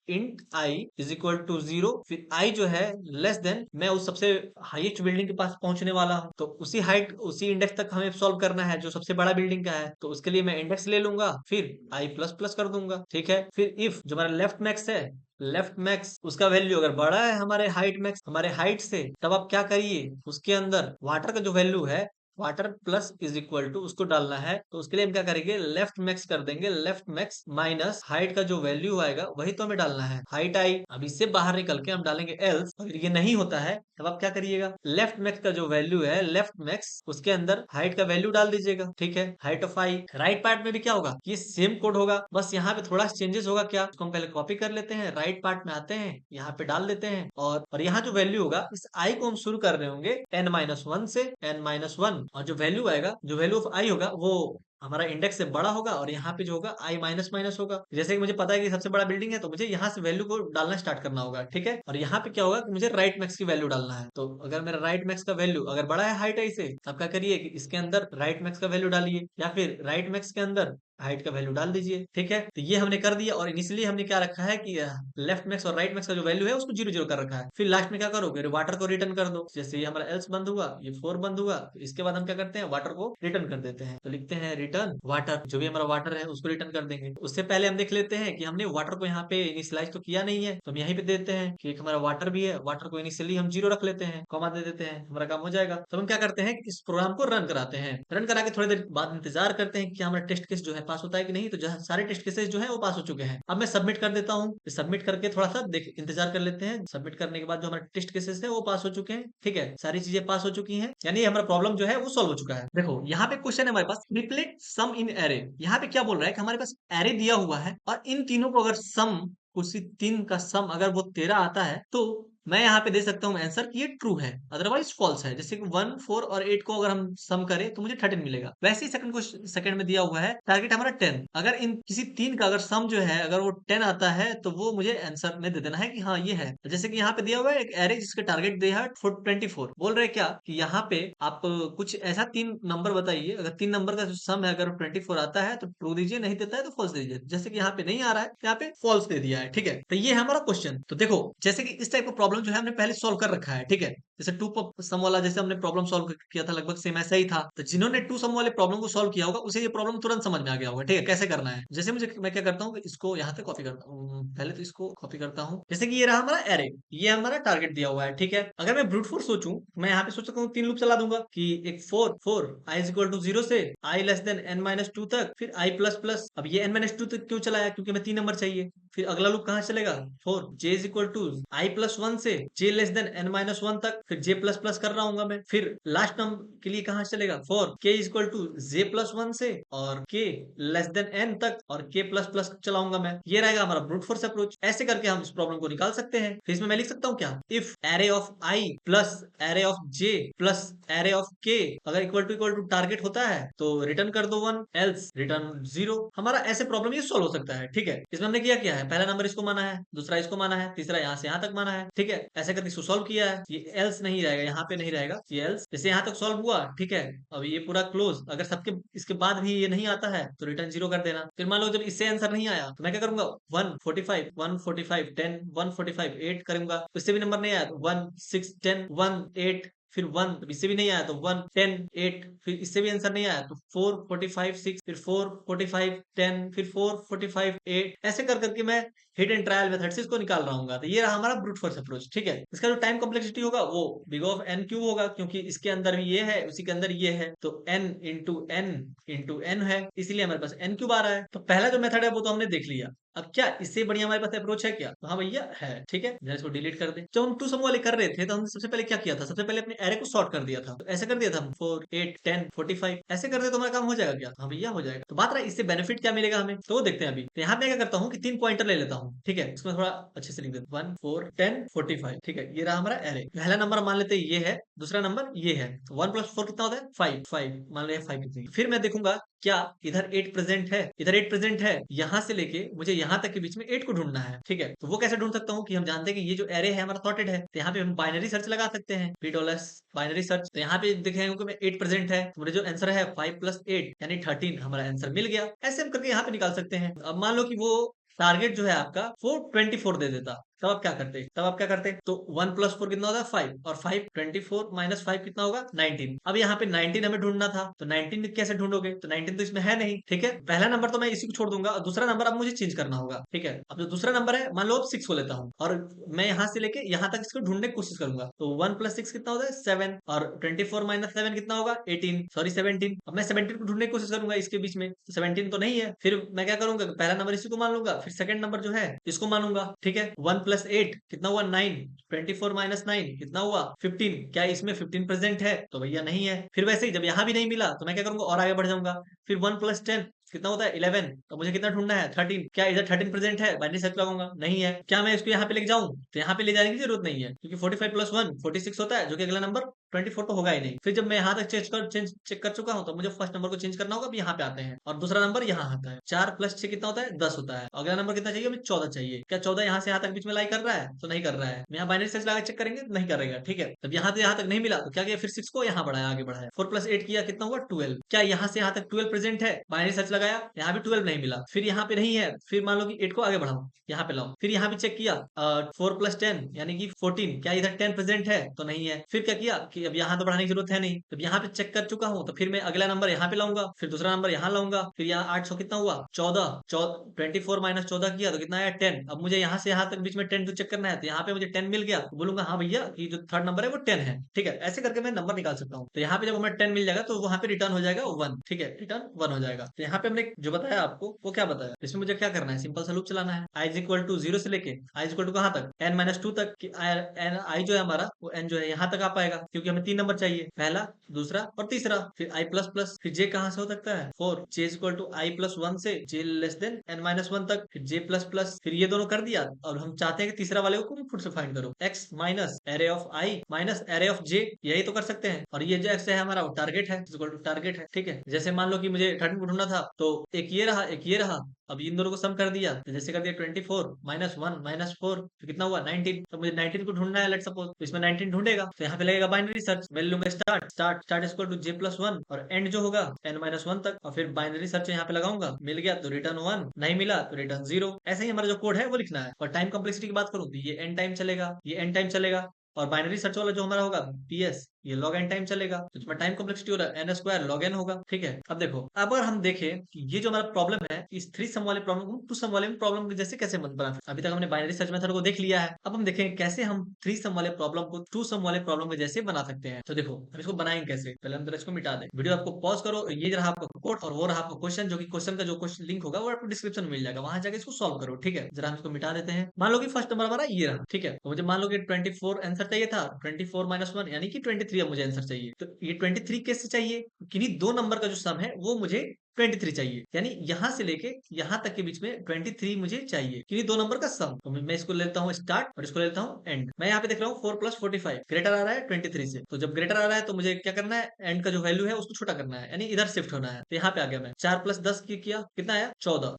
int i is equal to 0, फिर i जो है लेस देन, मैं उस सबसे हाईएस्ट बिल्डिंग के पास पहुंचने वाला हूं, तो उसी हाइट उसी इंडेक्स तक हमें सॉल्व करना है जो सबसे बड़ा बिल्डिंग का है। तो उसके लिए मैं इंडेक्स ले लूंगा, फिर i प्लस प्लस कर दूंगा, ठीक है। फिर इफ जो हमारा लेफ्ट मैक्स है, लेफ्ट मैक्स उसका वैल्यू अगर बड़ा है हमारे हाइट मैक्स, हमारे हाइट से, तब आप क्या करिए, उसके अंदर वाटर का जो वैल्यू है, water plus is equal to उसको डालना है। तो उसके लिए हम क्या करेंगे, लेफ्ट मैक्स कर देंगे, लेफ्ट मैक्स माइनस हाइट का जो वैल्यू आएगा वही तो हमें डालना है, हाइट आई। अब इससे बाहर निकल के हम डालेंगे एल्स। अगर ये नहीं होता है तब आप क्या करिएगा, लेफ्ट मैक्स का जो वैल्यू है, लेफ्ट मैक्स उसके अंदर हाइट का वैल्यू डाल दीजिएगा, ठीक है, height of I. Right part में भी क्या होगा, ये सेम कोड होगा, बस यहाँ पे थोड़ा चेंजेस होगा। क्या, इसको हम पहले कॉपी कर लेते हैं, राइट पार्ट में आते हैं, यहाँ पे डाल देते हैं, और यहाँ जो वैल्यू होगा, इस आई को हम शुरू कर रहे होंगे n-1 से, n-1, और जो वैल्यू आएगा, जो वैल्यू ऑफ आई होगा वो हमारा इंडेक्स से बड़ा होगा, और यहाँ पे जो होगा i माइनस माइनस होगा। जैसे कि मुझे पता है कि सबसे बड़ा बिल्डिंग है, तो मुझे यहाँ से वैल्यू को डालना स्टार्ट करना होगा, ठीक है। और यहाँ पे क्या होगा कि मुझे राइट मैक्स की वैल्यू डालना है। तो अगर मेरा राइट मैक्स का वैल्यू अगर बड़ा है हाइट आई से, तब क्या करिए कि इसके अंदर राइट मैक्स का वैल्यू डालिए, या फिर राइट मैक्स के अंदर हाइट का वैल्यू डाल दीजिए, ठीक है। तो ये हमने कर दिया। और इनिशियली हमने क्या रखा है कि लेफ्ट मैक्स और राइट मैक्स का जो वैल्यू है उसको 0 0 कर रखा है। फिर लास्ट में क्या करोगे, वाटर को रिटर्न कर दो। जैसे ये हमारा एल्स बंद हुआ, ये फोर बंद हुआ, तो इसके बाद हम क्या करते हैं, वाटर को रिटर्न कर देते हैं। तो लिखते हैं रिटर्न वाटर, जो भी हमारा वाटर है उसको रिटर्न कर देंगे। उससे पहले हम देख लेते हैं कि हमने वाटर को यहाँ पे इनिशियलाइज तो किया नहीं है, तो हम यहीं पे देते हैं कि एक हमारा वाटर भी है, वाटर को इनिशियली हम 0 रख लेते हैं, कॉमा दे देते हैं, हमारा काम हो जाएगा। तो हम क्या करते हैं, इस प्रोग्राम को रन कराते हैं। रन करा के थोड़ी देर बाद इंतजार करते हैं कि हमारा टेस्ट केस जो है पास होता है कि नहीं। तो सारे टेस्ट केसेस जो है वो पास हो चुके हैं। अब मैं सबमिट कर देता हूँ। सबमिट करके थोड़ा सा देख इंतजार कर लेते हैं। सबमिट करने के बाद जो हमारे टेस्ट केसेस है वो पास हो चुके हैं, ठीक है, सारी चीजें पास हो चुकी हैं, यानी हमारा प्रॉब्लम जो है वो सॉल्व हो चुका है। देखो यहाँ पे क्वेश्चन है हमारे पास, रिप्लेट सम इन एरे। यहाँ पे क्या बोल रहा है कि हमारे पास एरे दिया हुआ है, और इन तीनों को अगर सम, उसी तीन का सम अगर वो 13 आता है, तो मैं यहाँ पे दे सकता हूँ आंसर कि ये ट्रू है, अदरवाइज फॉल्स है। जैसे कि 1, 4 और 8 को अगर हम सम करें तो मुझे 13 मिलेगा। वैसे ही सेकंड को सेकंड में दिया हुआ है, टारगेट हमारा 10। अगर इन किसी तीन का अगर सम जो है अगर वो 10 आता है, तो वो मुझे आंसर में दे देना है कि हाँ ये है। जैसे कि यहाँ पे दिया हुआ है एक एरे जिसका टारगेट दिया है 24। बोल रहे क्या कि यहाँ पे आप कुछ ऐसा 3 नंबर बताइए, अगर 3 नंबर का जो सम है अगर 24 आता है तो ट्रू दीजिए, नहीं देता है तो फॉल्स दीजिए। जैसे कि यहाँ पे नहीं आ रहा है, यहाँ पे फॉल्स दे दिया है, ठीक है। तो ये है हमारा क्वेश्चन। तो देखो जैसे कि इस टाइप का प्रॉब्लम जो है हमने पहले सॉल्व कर रखा है, ठीक है। जैसे टू सम वाला जैसे हमने प्रॉब्लम सॉल्व किया था, लगभग सेम ऐसा ही था। तो जिन्होंने टू सम वाले प्रॉब्लम को सॉल्व किया होगा उसे ये प्रॉब्लम तुरंत समझ में आ गया होगा, ठीक है, कैसे करना है। जैसे मुझे मैं क्या करता हूँ, इसको यहाँ पे कॉपी करता हूँ, पहले तो इसको कॉपी करता हूँ। जैसे कि ये रहा हमारा एरे, ये हमारा टारगेट दिया हुआ है, ठीक है। अगर मैं ब्रूट फोर्स सोचूं, मैं यहाँ पे सोच सकता हूँ 3 लूप चला दूंगा कि एक 4 i इज इक्वल टू 0 से i लेस देन n-2 तक, फिर i प्लस प्लस। अब ये n-2 तक क्यों चलाया, क्योंकि मैं 3 नंबर चाहिए। फिर अगला लूप कहाँ चलेगा, 4 j is equal to i plus 1 से j लेस देन n-1 तक, फिर j प्लस प्लस कर रहा हूँ मैं। फिर लास्ट टर्म के लिए कहाँ चलेगा, 4 k is equal to j plus 1 से और k लेस देन n तक, और k प्लस प्लस चलाऊंगा मैं। ये रहेगा हमारा ब्रूट फोर्स अप्रोच। ऐसे करके हम इस प्रॉब्लम को निकाल सकते हैं। फिर इसमें मैं लिख सकता हूँ क्या, if array of i plus array of j plus array of k अगर इक्वल टू टारगेट होता है तो रिटर्न कर दो 1, एल्स रिटर्न 0। हमारा ऐसे प्रॉब्लम ये सॉल्व हो सकता है, ठीक है। इसमें हमने क्या है, पहला नंबर इसको माना है, दूसरा इसको माना है, तीसरा यहाँ से यहाँ तक माना है, ठीक है। ऐसे करके इसको सॉल्व किया है। ये एल्स एल्स नहीं रहेगा, यहाँ पे नहीं रहेगा ये एल्स। जैसे यहाँ तक सॉल्व हुआ, ठीक है, अब ये पूरा क्लोज। अगर सबके इसके बाद भी ये नहीं आता है तो रिटर्न 0 कर देना। फिर मान लो जब इससे आंसर नहीं आया तो मैं क्या करूंगा, 145 145 10 145 8 करूंगा। इससे भी नंबर नहीं आया तो 1 6 10 1 8 फिर 1, इससे भी नहीं आया तो 1 10 8, फिर इससे भी आंसर नहीं आया तो 4 45 6, फिर 4 45 10, फिर 4 45 8, ऐसे कर करके मैं हिट एंड ट्रायल मेथड से इसको निकाल रहा हूँ। तो ये रहा हमारा ब्रूट फोर्स अप्रोच, ठीक है। इसका जो टाइम कॉम्प्लेक्सिटी होगा वो बिग ऑफ एन क्यूब होगा, क्योंकि इसके अंदर भी ये है, उसी के अंदर ये है, तो n इंटू एन है, इसीलिए हमारे पास n क्यूब आ रहा है। तो पहला जो मेथड है वो तो हमने देख लिया। अब क्या इससे बढ़िया हमारे पास अप्रोच है क्या, तो हाँ भैया है, ठीक है। जरा इसको डिलीट कर दे। जब हम टू सम वाले कर रहे थे तो हमने सबसे पहले क्या किया था, सबसे पहले अपने एरे को सॉर्ट कर दिया था। तो ऐसे कर दिया था हम 4 8 10 45, ऐसे कर दे तो हमारा काम हो जाएगा क्या, हाँ भैया हो जाएगा। तो बात रहा इससे बेनिफिट क्या मिलेगा हमें, तो वो देखते हैं अभी। तो यहाँ पे क्या करता हूँ कि 3 पॉइंटर ले लेता हूँ, ठीक है। इसमें थोड़ा अच्छे से लिख देता हूँ 1 4 10 45, ठीक है। ये रहा हमारा एरे। पहला नंबर मान लेते हैं ये है, दूसरा नंबर ये है, तो 1 + 4 कितना होता है 5 5, मान लिया 5 कितनी। फिर मैं देखूंगा क्या इधर 8 प्रेजेंट है, इधर 8 प्रेजेंट है, यहां से लेके मुझे यहां तक के बीच में 8 को ढूंढना है, ठीक है। तो वो कैसे ढूंढ सकता हूँ कि हम जानते हैं कि ये जो एरे है हमारा सॉर्टेड है, तो यहाँ पे हम बाइनरी सर्च लगा सकते हैं, $p बाइनरी सर्च। तो यहाँ पे देखेंगे कि 8 प्रेजेंट है, तो मुझे जो आंसर है 5 + 8 यानी 13, हमारा आंसर मिल गया। ऐसे हम करके यहाँ पे निकाल सकते हैं। अब मान लो कि वो टारगेट जो है आपका वो 24 दे देता, तब आप क्या करते, तो 1 + 4 कितना होता है 5, और 5 24 - 5 कितना होगा 19। अब यहाँ पे 19 हमें ढूंढना था, तो 19 कैसे ढूंढोगे, तो 19 तो इसमें है नहीं, ठीक है। पहला नंबर तो मैं इसी को छोड़ दूंगा, और दूसरा नंबर अब मुझे चेंज करना होगा, ठीक है। अब जो दूसरा नंबर है मान लो अब 6 को लेता हूँ, और मैं यहाँ से लेके यहाँ तक इसको ढूंढने की कोशिश करूंगा। तो 1 + 6 कितना होता है 7, और 24 - 7 कितना होगा 18, सॉरी 17। अब मैं 17 को ढूंढने की कोशिश करूंगा इसके बीच में, तो 17 तो नहीं है। फिर मैं क्या करूंगा, पहला नंबर इसी को मान लूंगा, फिर सेकंड नंबर जो है इसको मानूंगा, ठीक है। 1 + 8 कितना हुआ 9, 24 - 9 कितना हुआ 15। क्या इसमें 15 प्रेजेंट है, तो भैया नहीं है। फिर वैसे ही जब यहाँ भी नहीं मिला तो मैं क्या करूंगा और आगे बढ़ जाऊंगा। फिर 1 + 10 कितना होता है 11, तो मुझे कितना ढूंढना है 13। क्या इधर 13 प्रेजेंट है, बाइनरी सर्च लगाऊंगा, नहीं है। क्या मैं इसको यहाँ पे लेके जाऊं, तो यहाँ पे ले जाने की जरूरत नहीं है, क्योंकि 45 + 1 46 होता है, जो कि अगला नंबर 24 तो होगा ही नहीं। फिर जब मैं यहाँ तक चेक कर चुका हूँ, तो मुझे फर्स्ट नंबर को चेंज करना होगा। अब यहाँ पे आते हैं, और दूसरा नंबर यहाँ आता है। 4 + 6 कितना होता है 10 होता है। अगला नंबर कितना चाहिए, हमें 14 चाहिए। क्या 14 यहाँ से यहाँ तक बीच में लाई कर रहा है, तो नहीं कर रहा है। मैं यहाँ बाइनरी सर्च लगा चेक करेंगे, नहीं करेगा, ठीक है। तब यहाँ से यहाँ तक नहीं मिला तो क्या किया, फिर 6 को यहाँ बढ़ाया, आगे बढ़ाया। 4 + 8 किया, कितना हुआ 12। क्या यहाँ से यहाँ तक 12 प्रेजेंट है, बाइनरी सर्च लगाया, यहाँ भी 12 नहीं मिला। फिर यहाँ पे नहीं है, फिर मान लो कि 8 को आगे बढ़ाऊं, यहाँ पे लाऊं। फिर यहाँ पे चेक किया 4 + 10 यानी कि 14। क्या इधर 10 प्रेजेंट है, तो नहीं है। फिर क्या किया कि अब यहाँ तो बढ़ाने की जरूरत है नहीं, तो यहाँ पे चेक कर चुका हूँ, तो फिर मैं अगला नंबर यहाँ पे लाऊंगा, फिर दूसरा नंबर यहाँ लाऊंगा। फिर यहाँ 800 कितना हुआ 14, 24 - 14 किया तो कितना आया 10। अब मुझे यहाँ से यहाँ तक बीच में 10 को चेक करना है, तो यहाँ पे मुझे 10 मिल गया, तो बोलूंगा हाँ भैया कि जो थर्ड नंबर है वो 10 है, ठीक है। ऐसे करके मैं नंबर निकाल सकता हूँ। तो यहाँ पे जब हमें 10 मिल जाएगा तो वहां पे रिटर्न हो जाएगा 1, ठीक है, रिटर्न 1 हो जाएगा। तो यहाँ पे हमने जो बताया आपको वो क्या बताया, इसमें मुझे क्या करना है, सिंपल सा लूप चलाना है। i = 0 से लेके i = कहाँ तक n - 2 तक, कि i जो है हमारा वो n जो है यहाँ तक आ पाएगा, क्योंकि हमें 3 नंबर चाहिए, पहला दूसरा और तीसरा। फिर i प्लस प्लस, फिर j कहाँ से हो सकता है 4, j = i + 1 से j n - 1 तक, फिर j प्लस प्लस, फिर ये दोनों कर दिया। और हम चाहते हैं कि तीसरा वाले को खुद से फाइंड करो, x minus array of i minus array of j, यही तो कर सकते हैं। और ये जो x है हमारा वो टारगेट है, टारगेट है, ठीक है। जैसे मान लो कि मुझे 13 को ढूंढना था, तो एक ये रहा एक ये रहा। अब इन दोनों को सम कर दिया, तो जैसे कर दिया 24 - 1 - 4, तो कितना हुआ 19। तो मुझे 19 को ढूंढना है, लेट सपोज, तो इसमें 19 ढूंढेगा, तो यहाँ पे लगेगा बाइनरी सर्च। मैं लूंगा स्टार्ट j + 1, और एंड जो होगा n - 1 तक, और फिर बाइनरी सर्च यहाँ पे लगाऊंगा, मिल गया तो रिटर्न 1, नहीं मिला तो रिटर्न 0। ऐसे ही हमारा जो कोड है वो लिखना है। और टाइम कॉम्प्लेक्सिटी की बात करूँ तो ये n टाइम चलेगा, ये n टाइम चलेगा। और बाइनरी सर्च वाला जो हमारा होगा ps, ये log n टाइम चलेगा। तो इसमें टाइम कॉम्प्लेक्सिटी हो रहा है n² log n होगा, ठीक है। अब देखो, अगर हम देखें कि ये जो हमारा प्रॉब्लम है, इस 3 सम वाले प्रॉब्लम को 2 सम वाले प्रॉब्लम के जैसे कैसे बना। अभी तक हमने बाइनरी सर्च मेथड को देख लिया है, अब हम देखें कैसे हम 3 सम वाले प्रॉब्लम को 2 सम वाले प्रॉब्लम के जैसे बना सकते हैं। तो देखो हम इसको बनाएंगे कैसे, पहले हम इसको मिटा दें। वीडियो आपको पॉज करो, ये रहा आपका कोड और वो रहा आपका क्वेश्चन, जो कि क्वेश्चन का जो क्वेश्चन लिंक होगा वो आपको डिस्क्रिप्शन में मिल जाएगा, वहां जाकर इसको सॉल्व करो, ठीक है। जरा हम इसको मिटा देते हैं। मान लो कि फर्स्ट नंबर हमारा ये रहा, ठीक है। तो मुझे मान लो कि 24 आंसर चाहिए था, 24 - 1 यानी कि 23 अब मुझे आंसर चाहिए। तो ये 23 कैसे चाहिए, किन्हीं दो नंबर का जो सम है वो मुझे 23 चाहिए, यानी यहाँ से लेके यहाँ तक के बीच में 23 मुझे चाहिए, क्योंकि दो नंबर का सम। तो मैं इसको लेता हूँ स्टार्ट और इसको लेता हूँ एंड। मैं यहाँ पे देख रहा हूँ 4 + 45 ग्रेटर आ रहा है 23 से। तो जब ग्रेटर आ रहा है तो मुझे क्या करना है, एंड का जो वैल्यू है उसको छोटा करना है, यानी इधर शिफ्ट होना है। तो यहाँ पे आ गया मैं 4 + 10 की किया, कितना आया 14।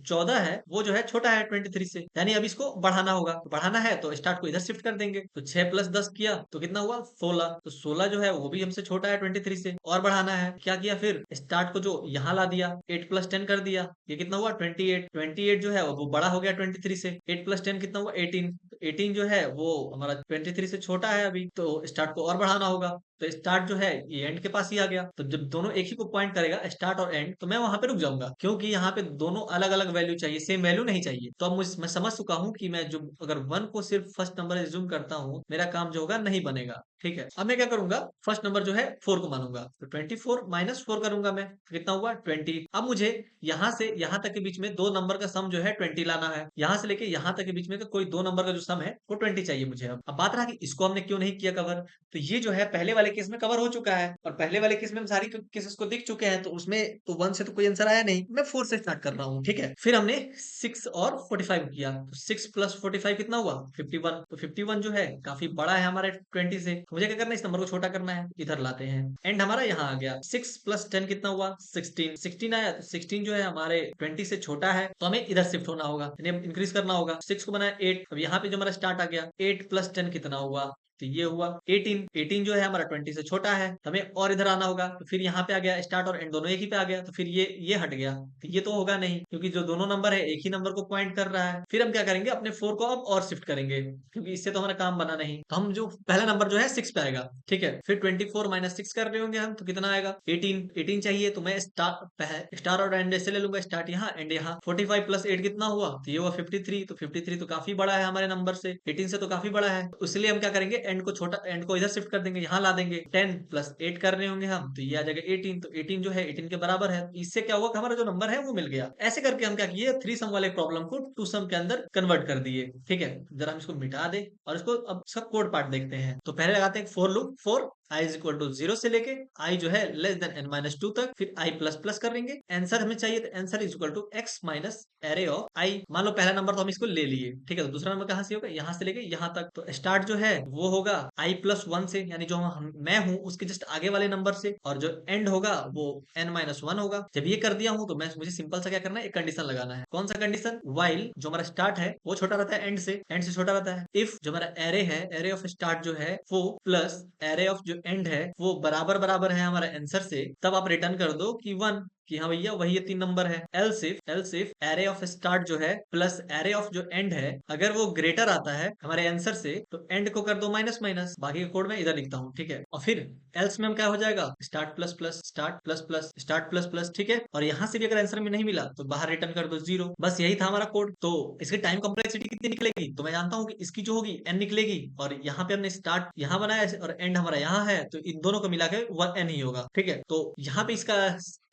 14 है वो जो है छोटा है 23 से, यानी अब इसको बढ़ाना होगा। तो बढ़ाना है तो स्टार्ट को इधर शिफ्ट कर देंगे। तो 6 + 10 किया तो कितना हुआ 16। तो 16 जो है वो भी हमसे छोटा है 23 से, और बढ़ाना है। क्या किया फिर, स्टार्ट को जो यहाँ ला दिया, 8 + 10 कर दिया, ये कितना हुआ 28। 28 जो है वो बड़ा हो गया 23 से। 8 + 10 कितना हुआ 18। 18 जो है वो हमारा 23 से छोटा है अभी, तो स्टार्ट को और बढ़ाना होगा। तो स्टार्ट जो है ये एंड के पास ही आ गया। तो जब दोनों एक ही को पॉइंट करेगा स्टार्ट और एंड, तो मैं वहां पे रुक जाऊंगा, क्योंकि यहाँ पे दोनों अलग अलग वैल्यू चाहिए, सेम वैल्यू नहीं चाहिए। तो अब मैं समझ चुका हूँ कि मैं जो अगर 1 को सिर्फ फर्स्ट नंबर एज्यूम करता हूँ, मेरा काम जो होगा नहीं बनेगा। ठीक है, अब मैं क्या करूंगा, फर्स्ट नंबर जो है 4 को मानूंगा। तो 24 - 4 करूंगा मैं, तो कितना हुआ 20। अब मुझे यहाँ से यहाँ तक के बीच में दो नंबर का सम जो है 20 लाना है। यहाँ से लेके यहाँ तक के बीच में का कोई दो नंबर का जो सम है वो 20 चाहिए मुझे। अब बात रहा कि इसको हमने क्यों नहीं किया कवर। तो ये जो है पहले वाले केस में कवर हो चुका है, और पहले वाले केस में हम सारी केसेस को देख चुके हैं, तो उसमें तो 1 से तो कोई आंसर आया नहीं। मैं 4 से स्टार्ट कर रहा हूँ। ठीक है, फिर हमने 6 और 45 किया। तो 6 + 45 कितना हुआ 51। तो 51 जो है काफी बड़ा है हमारे 20 से। तो मुझे क्या करना है, इस नंबर को छोटा करना है, इधर लाते हैं। एंड हमारा यहाँ आ गया। 6 + 10 कितना हुआ 16। 16 आया। तो 16 जो है हमारे 20 से छोटा है, तो हमें इधर शिफ्ट होना होगा, यानी इंक्रीज करना होगा। 6 को बनाया 8। अब यहाँ पे जो हमारा स्टार्ट आ गया, 8 + 10 कितना हुआ, तो ये हुआ 18। 18 जो है हमारा 20 से छोटा है, तो हमें और इधर आना होगा। तो फिर यहाँ पे आ गया, स्टार्ट और एंड दोनों एक ही पे आ गया। तो फिर ये हट गया, तो ये तो होगा नहीं, क्योंकि जो दोनों नंबर है एक ही नंबर को पॉइंट कर रहा है। फिर हम क्या करेंगे, अपने 4 को अब और शिफ्ट करेंगे, क्योंकि इससे तो हमारा काम बना नहीं। तो हम जो पहला नंबर जो है 6 पे आएगा। ठीक है, फिर 24 - 6 कर रहे होंगे हम, तो कितना आएगा 18। 18 चाहिए, तो मैं स्टार और एंड ऐसे ले लूंगा, स्टार्ट यहाँ एंड यहाँ। 45 + 8 कितना हुआ, तो ये हुआ 53। तो 53 तो काफी बड़ा है हमारे नंबर से, 18 से तो काफी बड़ा है। तो इसलिए हम क्या करेंगे, एंड को छोटा, एंड को इधर शिफ्ट कर देंगे, यहाँ ला देंगे। 10 + 8 कर रहे होंगे हम, तो ये आ जाएगा 18। तो 18 जो है 18 के बराबर है। इससे क्या हुआ कि हमारा जो नंबर है वो मिल गया। ऐसे करके हम क्या किए, 3 सम वाले प्रॉब्लम को 2 सम के अंदर कन्वर्ट कर दिए। ठीक है, जरा हम इसको मिटा दे और इसको अब इसका कोड पार्ट देखते हैं। तो पहले लगाते हैं फॉर लूप, फॉर i = 0 से लेके i जो है n - 2 तक, फिर i ++ करेंगे। आंसर हमें चाहिए, तो answer = x - array of i। मान लो पहला नंबर तो हम इसको ले लिए। ठीक है, तो दूसरा नंबर कहाँ से होगा, यहाँ से लेके यहाँ तक। तो स्टार्ट जो है वो होगा i + 1 से, यानी जो मैं हूँ उसके जस्ट आगे वाले नंबर से, और जो एंड होगा वो n - 1 होगा। जब ये कर दिया हूँ तो मुझे सिंपल सा क्या करना है, एक कंडीशन लगाना है। कौन सा कंडीशन, वाइल जो हमारा स्टार्ट है वो छोटा रहता है एंड से छोटा रहता है। इफ जो हमारा एरे है, एरे ऑफ स्टार्ट जो है वो प्लस एरे ऑफ जो एंड है वो बराबर बराबर है हमारे आंसर से, तब आप रिटर्न कर दो कि 1, कि हाँ भैया वही ये 3 नंबर है। Else if array of start जो है प्लस एरे ऑफ जो एंड है, अगर वो ग्रेटर आता है हमारे आंसर से, तो एंड को कर दो माइनस माइनस। बाकी का कोड मैं इधर लिखता हूँ। ठीक है, और फिर एल्स में हम क्या हो जाएगा, start plus plus start plus plus start plus plus. ठीक है, और यहाँ से भी अगर आंसर में नहीं मिला तो बाहर रिटर्न कर दो 0। बस यही था हमारा कोड। तो इसकी टाइम कॉम्प्लेक्सिटी कितनी निकलेगी, तो मैं जानता हूँ कि इसकी जो होगी n निकलेगी, और यहाँ पे हमने स्टार्ट यहाँ बनाया और एंड हमारा यहाँ है, तो इन दोनों को मिला के 1n ही होगा। ठीक है, तो यहाँ पे इसका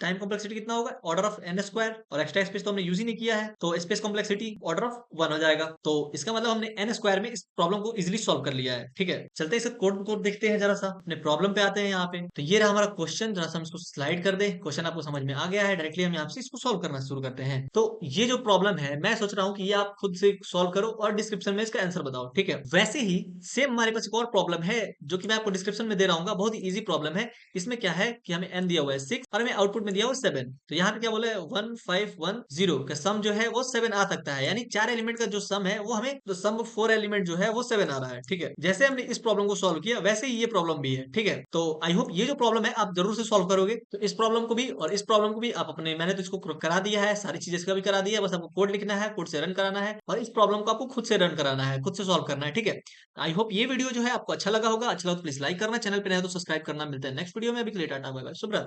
टाइम कॉम्प्लेक्सिटी कितना होगा, ऑर्डर ऑफ n², और एक्स्ट्रा स्पेस तो हमने यूज ही नहीं किया है, तो स्पेस कॉम्प्लेक्सिटी ऑर्डर ऑफ 1 हो जाएगा। तो इसका मतलब हमने n² में इस प्रॉब्लम को इजीली सॉल्व कर लिया है। ठीक है, चलते हैं इसका कोड देखते हैं, जरा सा अपने प्रॉब्लम पे आते हैं। यहाँ पे तो ये रहा हमारा क्वेश्चन, जरा सा हम इसको स्लाइड कर दे। क्वेश्चन आपको समझ में आ गया है, डायरेक्टली हम यहाँ से इसको सॉल्व करना शुरू करते हैं। तो ये जो प्रॉब्लम है, मैं सोच रहा हूँ कि ये आप खुद से सॉल्व करो और डिस्क्रिप्शन में इसका आंसर बताओ। ठीक है, वैसे ही सेम हमारे पास एक और प्रॉब्लम है जो कि मैं आपको डिस्क्रिप्शन में दे रहा हूँ, बहुत ही इजी प्रॉब्लम है। इसमें क्या है कि हमें n दिया हुआ है 6 और हमें आउटपुट में दिया हुआ 7। तो यहाँ पे क्या बोले 1510 का सम जो है वो 7 आ सकता है, यानी 4 एलिमेंट का जो सम है वो हमें, तो सम 4 एलिमेंट जो है वो 7 आ रहा है। ठीक है, जैसे हमने इस प्रॉब्लम को सॉल्व किया वैसे ही ये प्रॉब्लम भी है। ठीक है, तो आई होप ये जो प्रॉब्लम है आप जरूर से सॉल्व करोगे। तो इस प्रॉब्लम को भी और इस प्रॉब्लम को भी आप अपने, मैंने तो इसको करा दिया है, सारी चीजें इसका भी करा दिया है, बस आपको कोड लिखना है, कोड से रन कराना है, और इस प्रॉब्लम को आपको खुद से रन कराना है, खुद से सॉल्व करना है। ठीक है, आई होप ये वीडियो जो है आपको अच्छा लगा होगा। अच्छा लगा तो प्लीज लाइक करना, चैनल पे नए हो तो सब्सक्राइब करना। मिलता है नेक्स्ट वीडियो में, अभी के लिए टाटा बाय बाय, शुभ रात्रि।